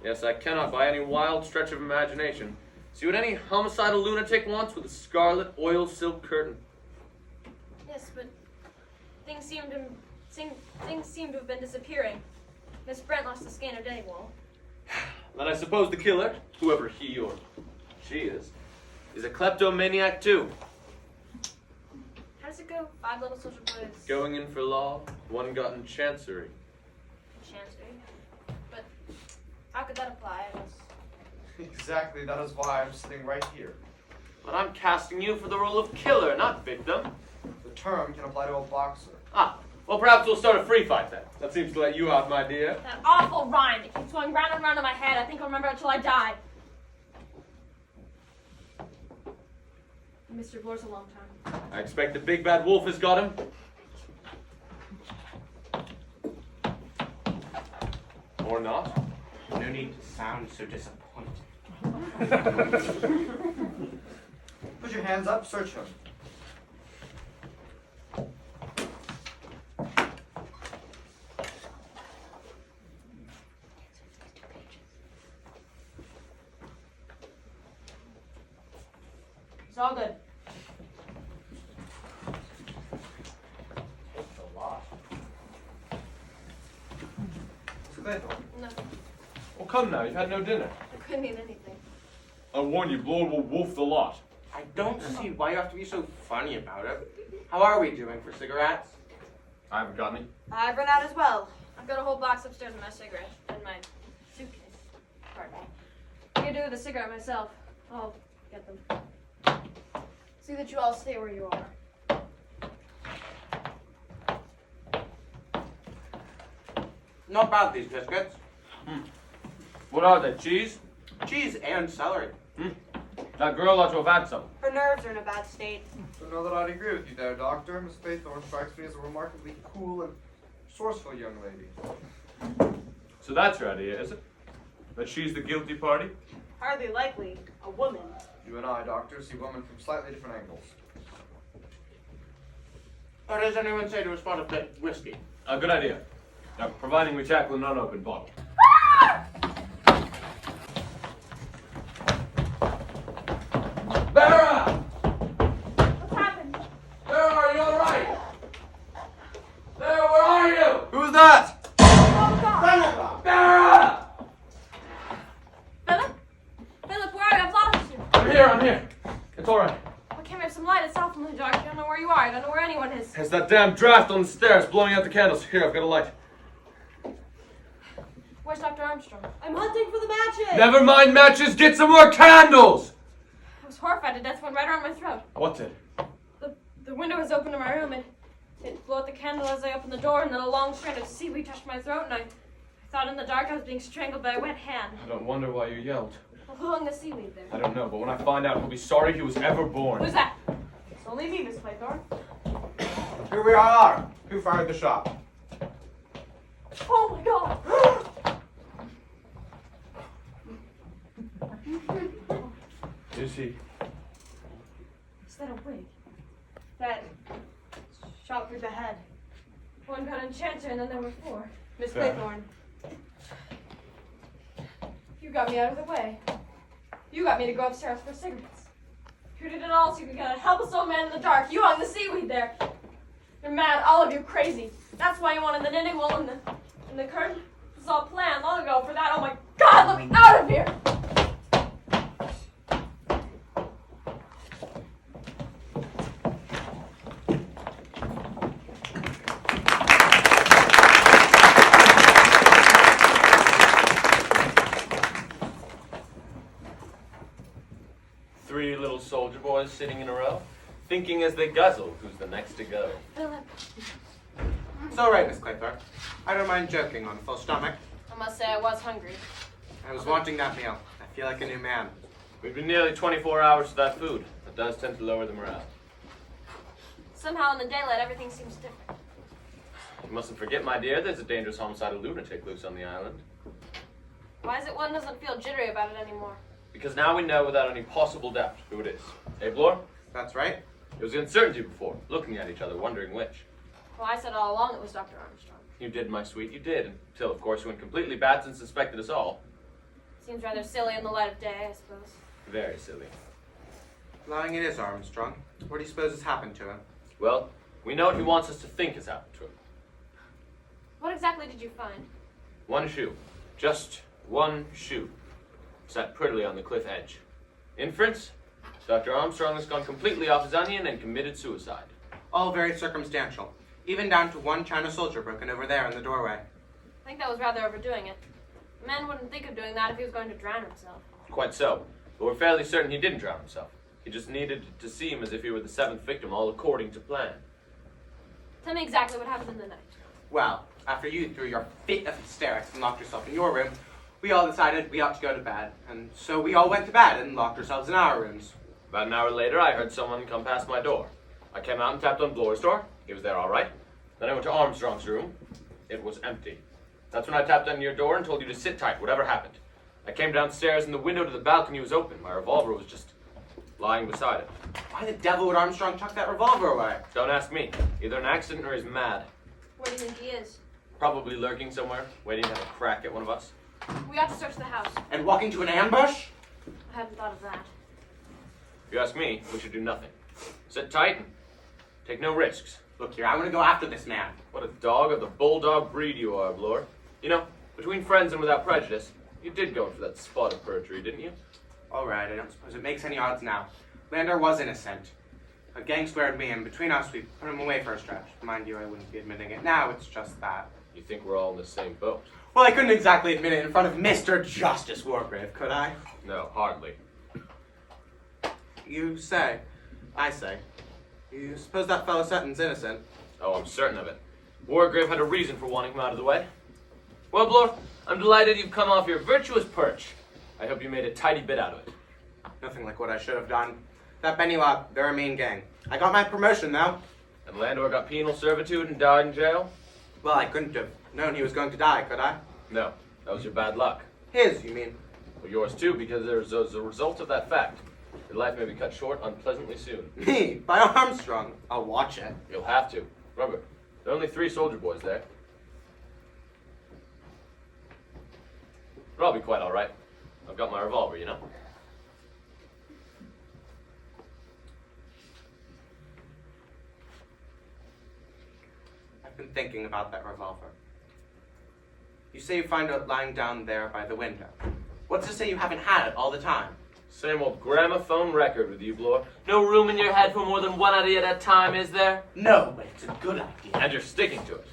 Yes, I cannot, by any wild stretch of imagination, see what any homicidal lunatic wants with a scarlet oil silk curtain. Yes, but things seem to have been disappearing. Miss Brent lost the skein of Dennywall. Then I suppose the killer, whoever he or she is a kleptomaniac too. How does it go? 5 little soldier boys. Going in for law, one got in chancery. Chancery. But how could that apply? I guess. Exactly, that is why I'm sitting right here. But I'm casting you for the role of killer, not victim. The term can apply to a boxer. Ah, Well, perhaps we'll start a free fight then. That seems to let you out, my dear. That awful rhyme. It keeps going round and round in my head. I think I'll remember it till I die. Mr. Bloor's a long time. I expect the big bad wolf has got him. Or not. No need to sound so disappointed. Put your hands up, search him. It's all good. It's a lot. Mr. Claythorne. Nothing. Well, come now, you've had no dinner. It couldn't mean anything. I warn you, Bloor will wolf the lot. I don't see why you have to be so funny about it. How are we doing for cigarettes? I haven't got any. I've run out as well. I've got a whole box upstairs in my cigarette in my suitcase. Pardon me. I could do with a cigarette myself. I'll get them. See that you all stay where you are. Not bad, these biscuits. What are they, cheese? Cheese and celery. That girl ought to have had some. Her nerves are in a bad state. Don't know that I'd agree with you there, Doctor. Miss Claythorne strikes me as a remarkably cool and resourceful young lady. So that's your idea, is it? That she's the guilty party? Hardly likely. A woman. You and I, Doctor, see women from slightly different angles. Or does anyone say to a spot of that whiskey? A good idea. Now, providing we tackle an unopened bottle. Vera! What's happened? Vera, are you alright? Vera, where are you? Who's that? Oh, God! Vera! Philip? Philip, where are you? I've lost you. I'm here. It's alright. Well, can we have some light? It's awful in the dark. I don't know where you are. I don't know where anyone is. It's that damn draft on the stairs blowing out the candles. Here, I've got a light. Where's Dr. Armstrong? I'm hunting for the matches. Never mind matches, get some more candles! I was horrified to death, went right around my throat. What's it? The window was open in my room, and it blew out the candle as I opened the door, and then a long strand of seaweed touched my throat, and I thought in the dark I was being strangled by a wet hand. I don't wonder why you yelled. Well, who hung the seaweed there? I don't know, but when I find out, he'll be sorry he was ever born. Who's that? It's only me, Miss Claythorne. Here we are. Who fired the shot? Oh my God! Is he? Is that a wig? That shot through the head. One got enchanter, and then there were four. Miss Yeah. Claythorne. You got me out of the way. You got me to go upstairs for cigarettes. You did it all so you could get a helpless old man in the dark. You hung the seaweed there. You're mad, all of you crazy. That's why you wanted the knitting wool and the curtain. It was all planned long ago for that. Oh my God, let me out of here! Three little soldier boys sitting in a row, thinking as they guzzle who's the next to go. Philip. It's all right, Miss Claythorne. I don't mind joking on a full stomach. I must say I was hungry. I was wanting that meal. I feel like a new man. We've been nearly 24 hours without food. It does tend to lower the morale. Somehow in the daylight everything seems different. You mustn't forget, my dear, there's a dangerous homicidal lunatic loose on the island. Why is it one doesn't feel jittery about it anymore? Because now we know without any possible doubt who it is. Eh, Bloor? That's right. It was the uncertainty before, looking at each other, wondering which. Well, I said all along it was Dr. Armstrong. You did, my sweet, you did. Until, of course, you went completely bats and suspected us all. Seems rather silly in the light of day, I suppose. Very silly. Allowing it is Armstrong. What do you suppose has happened to him? Well, we know what he wants us to think has happened to him. What exactly did you find? One shoe. Just one shoe. Sat prettily on the cliff edge. Inference? Dr. Armstrong has gone completely off his onion and committed suicide. All very circumstantial. Even down to one China soldier broken over there in the doorway. I think that was rather overdoing it. A man wouldn't think of doing that if he was going to drown himself. Quite so. But we're fairly certain he didn't drown himself. He just needed to seem as if he were the seventh victim, all according to plan. Tell me exactly what happened in the night. Well, after you threw your fit of hysterics and locked yourself in your room, we all decided we ought to go to bed. And so we all went to bed and locked ourselves in our rooms. About an hour later, I heard someone come past my door. I came out and tapped on Bloor's door. He was there all right. Then I went to Armstrong's room. It was empty. That's when I tapped on your door and told you to sit tight, whatever happened. I came downstairs and the window to the balcony was open. My revolver was just lying beside it. Why the devil would Armstrong chuck that revolver away? Don't ask me. Either an accident or he's mad. Where do you think he is? Probably lurking somewhere, waiting to have a crack at one of us. We ought to search the house. And walk into an ambush? I hadn't thought of that. If you ask me, we should do nothing. Sit tight and take no risks. Look here, I'm gonna go after this man. What a dog of the bulldog breed you are, Bloor. You know, between friends and without prejudice, you did go for that spot of perjury, didn't you? All right, I don't suppose it makes any odds now. Lander was innocent. A gang squared me, and between us, we put him away for a stretch. Mind you, I wouldn't be admitting it now, it's just that. You think we're all in the same boat? Well, I couldn't exactly admit it in front of Mr. Justice Wargrave, could I? No, hardly. You say. I say. You suppose that fellow Sutton's innocent? Oh, I'm certain of it. Wargrave had a reason for wanting him out of the way. Well, Bloor, I'm delighted you've come off your virtuous perch. I hope you made a tidy bit out of it. Nothing like what I should have done. That Benny lot, they're a mean gang. I got my promotion, though. And Landor got penal servitude and died in jail? Well, I couldn't have known he was going to die, could I? No, that was your bad luck. His, you mean? Well, yours too, because as a result of that fact, your life may be cut short unpleasantly soon. Me? By Armstrong? I'll watch it. You'll have to. Remember, there are only 3 soldier boys there. But I'll be quite all right. I've got my revolver, you know. I've been thinking about that revolver. You say you find it lying down there by the window. What's to say you haven't had it all the time? Same old gramophone record with you, Bloor. No room in your head for more than one idea at a time, is there? No, but it's a good idea. And you're sticking to it.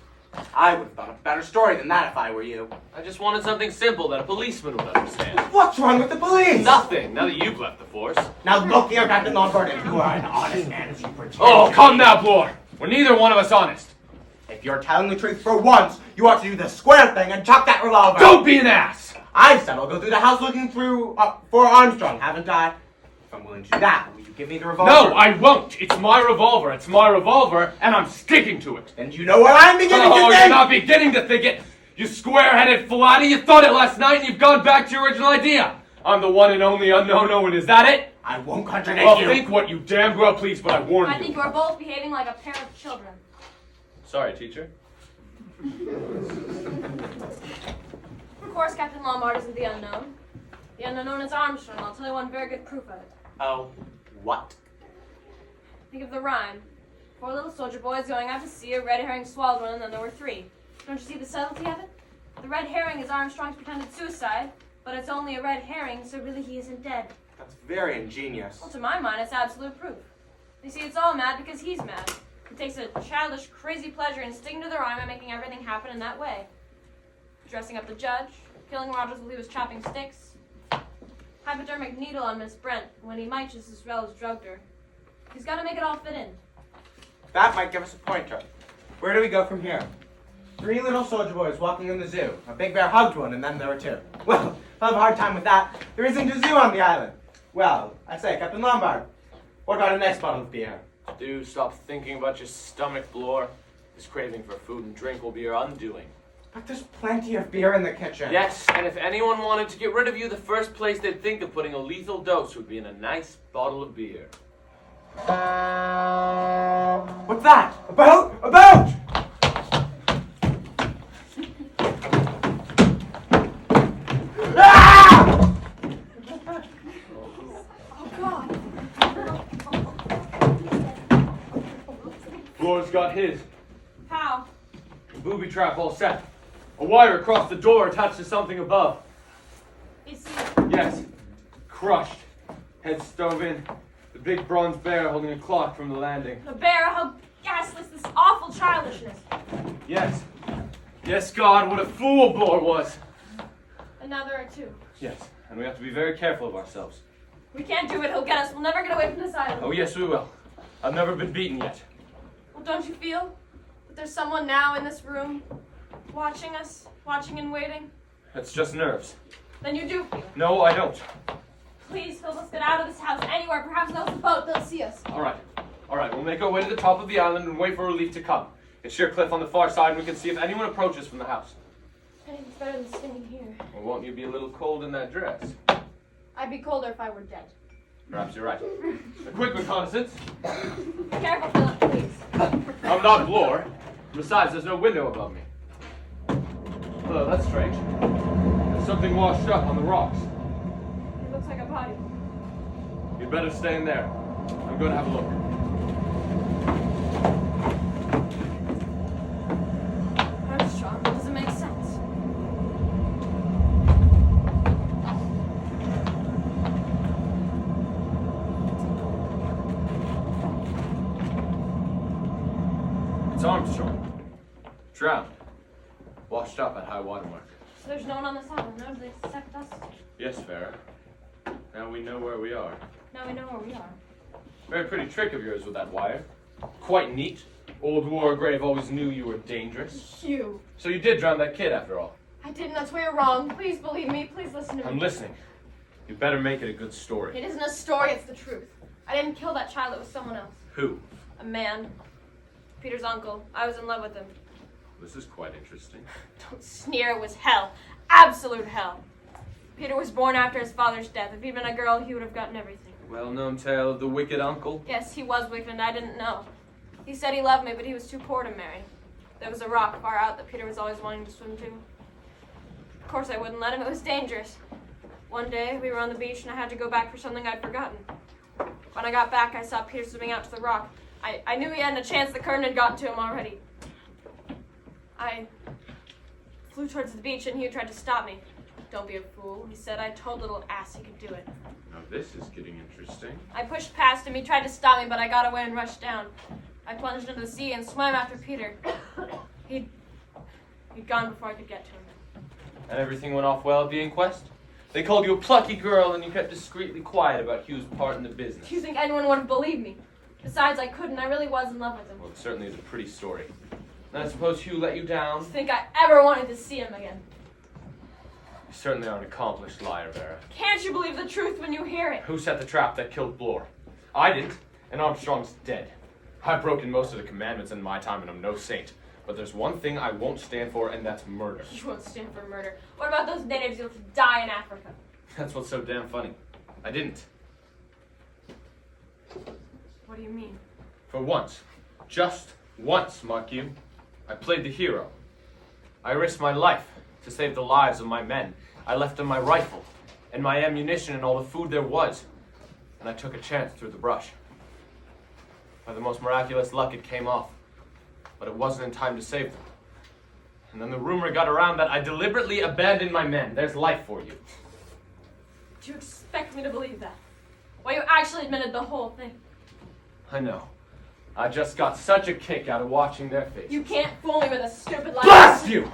I would have thought a better story than that if I were you. I just wanted something simple that a policeman would understand. What's wrong with the police? Nothing, now that you've left the force. Now look here, Captain Longford, if you are an honest man as you pretend. Oh, come now, Bloor. We're neither one of us honest. If you're telling the truth for once, you ought to do the square thing and chuck that revolver. Don't be an ass! I said I'll go through the house looking through for Armstrong, haven't I? If I'm willing to do that, will you give me the revolver? No, I won't. It's my revolver. It's my revolver, and I'm sticking to it. And you know what I'm beginning to think? You're not beginning to think it. You square-headed flatty. You thought it last night, and you've gone back to your original idea. I'm the one and only unknown Owen. Is that it? I won't contradict Well, you. think what you damn well please, but I warn I you. think you are both behaving like a pair of children. Sorry, teacher. Of course, Captain Lombard isn't the unknown. The unknown is Armstrong. I'll tell you one very good proof of it. Oh, what? Think of the rhyme. 4 little soldier boys going out to sea, a red herring swallowed one, and then there were 3. Don't you see the subtlety of it? The red herring is Armstrong's pretended suicide, but it's only a red herring, so really he isn't dead. That's very ingenious. Well, to my mind, it's absolute proof. You see, it's all mad because he's mad. He takes a childish, crazy pleasure in sticking to the rhyme and making everything happen in that way. Dressing up the judge, killing Rogers while he was chopping sticks, hypodermic needle on Miss Brent when he might just as well as drugged her. He's got to make it all fit in. That might give us a pointer. Where do we go from here? 3 little soldier boys walking in the zoo. A big bear hugged one, and then there were 2. Well, I'll have a hard time with that. There isn't a zoo on the island. Well, I say, Captain Lombard, what about a next bottle of beer? Do stop thinking about your stomach, Bloor. This craving for food and drink will be your undoing. But there's plenty of beer in the kitchen. Yes, and if anyone wanted to get rid of you, the first place they'd think of putting a lethal dose would be in a nice bottle of beer. What's that? A boat? A boat! Ah! Oh, God. Bloor's got his. How? Booby trap all set. A wire across the door attached to something above. Is he? Yes. Crushed. Head stove in. The big bronze bear holding a clock from the landing. The bear? How gasless this awful childishness. Yes. Yes, God, what a fool Bloor was. And now there are 2. Yes, and we have to be very careful of ourselves. We can't do it. He'll get us. We'll never get away from this island. Oh, yes, we will. I've never been beaten yet. Well, don't you feel? There's someone now in this room watching us, watching and waiting. It's just nerves. Then you do feel. No, I don't. Please, Phil, let's get out of this house anywhere. Perhaps there's a boat. They'll see us. All right. We'll make our way to the top of the island and wait for relief to come. It's sheer cliff on the far side, and we can see if anyone approaches from the house. Anything's better than staying here. Well, won't you be a little cold in that dress? I'd be colder if I were dead. Perhaps you're right. A quick reconnaissance. Careful, Philip, please. I'm not Blore. Besides, there's no window above me. Oh, that's strange. There's something washed up on the rocks. It looks like a body. You'd better stay in there. I'm going to have a look. Armstrong, that doesn't make sense. It's Armstrong. Drowned. Washed up at high water mark. So there's no one on this island. No, do they suspect us? Yes, Farah. Now we know where we are. Now we know where we are. Very pretty trick of yours with that wire. Quite neat. Old Wargrave always knew you were dangerous. You. So you did drown that kid after all. I didn't. That's where you're wrong. Please believe me. Please listen to me. I'm listening. You better make it a good story. It isn't a story. It's the truth. I didn't kill that child. It was someone else. Who? A man. Peter's uncle. I was in love with him. This is quite interesting. Don't sneer. It was hell. Absolute hell. Peter was born after his father's death. If he'd been a girl, he would have gotten everything. Well-known tale of the wicked uncle. Yes, he was wicked, and I didn't know. He said he loved me, but he was too poor to marry. There was a rock far out that Peter was always wanting to swim to. Of course I wouldn't let him. It was dangerous. One day, we were on the beach, and I had to go back for something I'd forgotten. When I got back, I saw Peter swimming out to the rock. I knew he hadn't a chance. The current had gotten to him already. I flew towards the beach, and he tried to stop me. Don't be a fool, he said. I told little ass he could do it. Now this is getting interesting. I pushed past him. He tried to stop me, but I got away and rushed down. I plunged into the sea and swam after Peter. He'd gone before I could get to him. And everything went off well at the inquest? They called you a plucky girl, and you kept discreetly quiet about Hugh's part in the business. Do you think anyone would have believed me? Besides, I couldn't. I really was in love with him. Well, it certainly is a pretty story. And I suppose Hugh let you down? Do you think I ever wanted to see him again? You certainly are an accomplished liar, Vera. Can't you believe the truth when you hear it? Who set the trap that killed Blore? I didn't, and Armstrong's dead. I've broken most of the commandments in my time, and I'm no saint. But there's one thing I won't stand for, and that's murder. You won't stand for murder. What about those natives who have to die in Africa? That's what's so damn funny. I didn't. What do you mean? For once, just once, mark you, I played the hero. I risked my life to save the lives of my men. I left them my rifle and my ammunition and all the food there was, and I took a chance through the brush. By the most miraculous luck, it came off, but it wasn't in time to save them. And then the rumor got around that I deliberately abandoned my men. There's life for you. Do you expect me to believe that? Why, you actually admitted the whole thing. I know. I just got such a kick out of watching their faces. You can't fool me with a stupid lie. Blast you!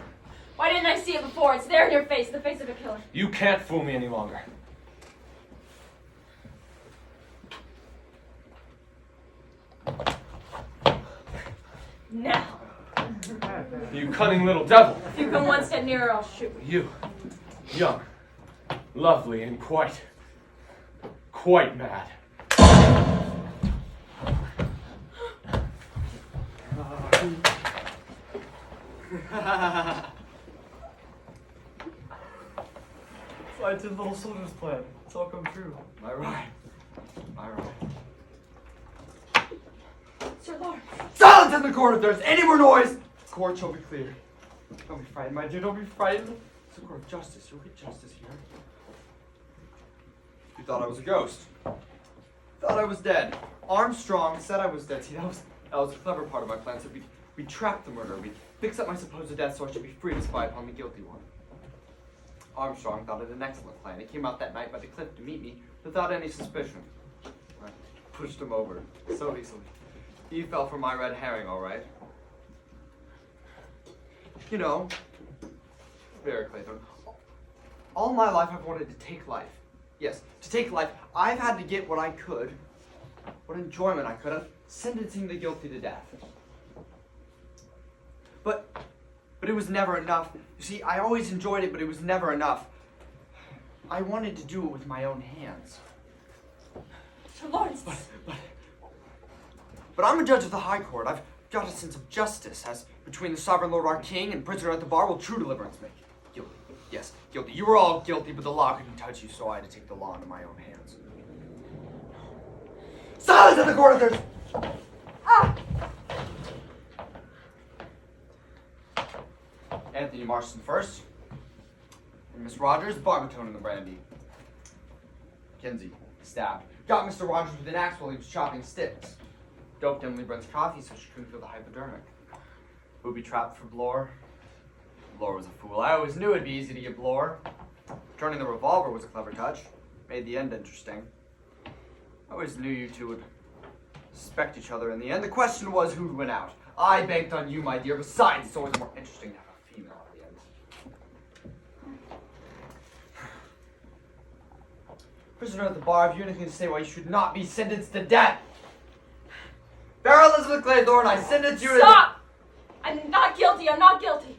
Why didn't I see it before? It's there in your face, the face of a killer. You can't fool me any longer. Now. You cunning little devil. If you come one step nearer, I'll shoot. You, young, lovely, and quite mad. So I did Little Soldier's plan. It's all come true. Am I right? Am I right? Sir Lord. Silence in the court! If there's any more noise, the court shall be cleared. Don't be frightened, my dear. Don't be frightened. It's a court of justice. You'll get justice here. You thought I was a ghost. Thought I was dead. Armstrong said I was dead. See, that was a clever part of my plan. So we trapped the murderer. We fixed up my supposed death so I should be free to spy upon the guilty one. Armstrong thought it an excellent plan. He came out that night by the cliff to meet me without any suspicion. I pushed him over so easily. He fell for my red herring, all right. You know, Vera Clayton, all my life I've wanted to take life. Yes, to take life. I've had to get what I could, what enjoyment I could of sentencing the guilty to death. but it was never enough. You see, I always enjoyed it, but it was never enough. I wanted to do it with my own hands. Sir Lawrence. But I'm a judge of the High Court. I've got a sense of justice, as between the sovereign lord our king and prisoner at the bar will true deliverance make. Guilty. Yes, guilty. You were all guilty, but the law couldn't touch you, so I had to take the law into my own hands. Silence in the court if there's... Ah! Anthony Marston first. And Miss Rogers, barbiton in the brandy. Kinsey, stabbed. Got Mr. Rogers with an axe while he was chopping sticks. Doped Emily Brent's coffee so she couldn't feel the hypodermic. Booby trapped for Blore. Blore was a fool. I always knew it'd be easy to get Blore. Turning the revolver was a clever touch. Made the end interesting. I always knew you two would suspect each other in the end. The question was who'd win out. I banked on you, my dear. Besides, it's always more interesting to have a female at the end. Prisoner at the bar, have you anything to say why you should not be sentenced to death? Fair Elizabeth Claythorne, I sentence you to... Stop! I'm not guilty. I'm not guilty.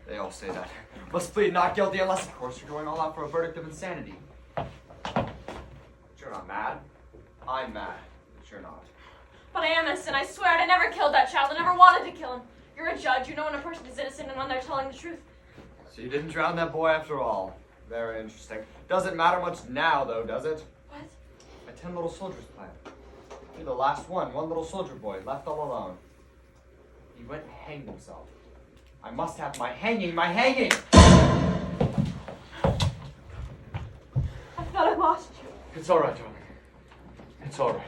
They all say that. Must plead not guilty unless, of course, you're going all out for a verdict of insanity. But you're not mad. I'm mad, but you're not. But I am innocent. I swear I never killed that child. I never wanted to kill him. You're a judge. You know when a person is innocent and when they're telling the truth. So you didn't drown that boy after all. Very interesting. Doesn't matter much now, though, does it? What? My 10 little soldiers plan. You're the last one little soldier boy, left all alone. He went and hanged himself. I must have my hanging! I thought I lost you. It's all right, darling. It's all right.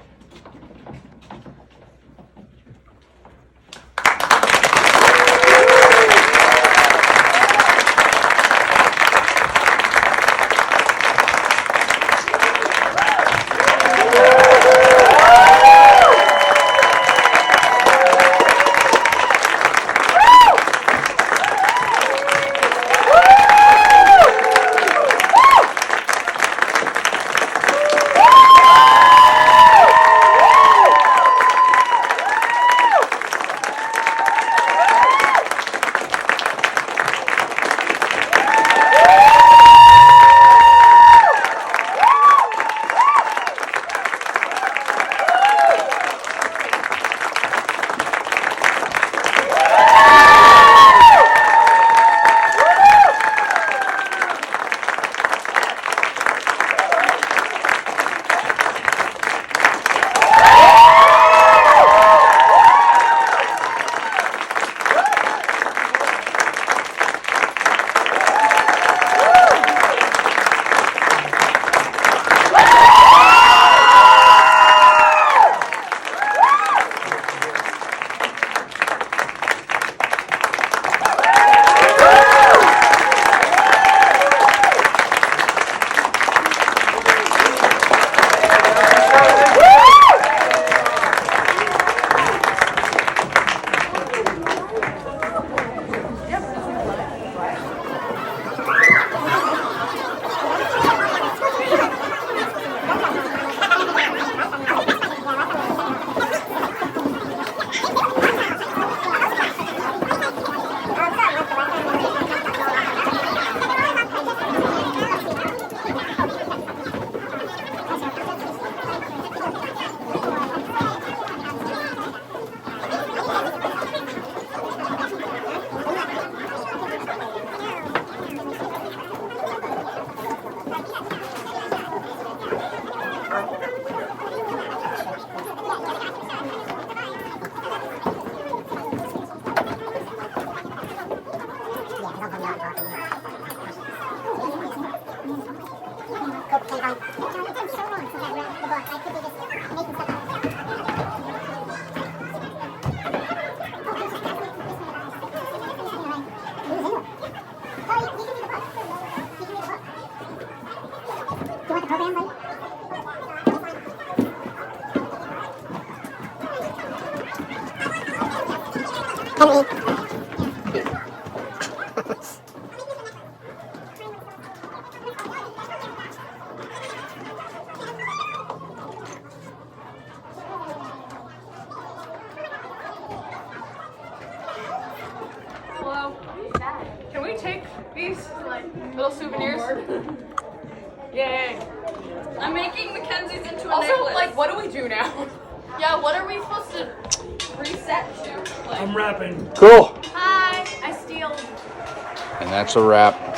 So, can we take these little souvenirs? Yay! I'm making Mackenzie's into a Also, necklace. what do we do now? Yeah, what are we supposed to reset to? I'm rapping. Cool. Hi, I steal. And that's a wrap.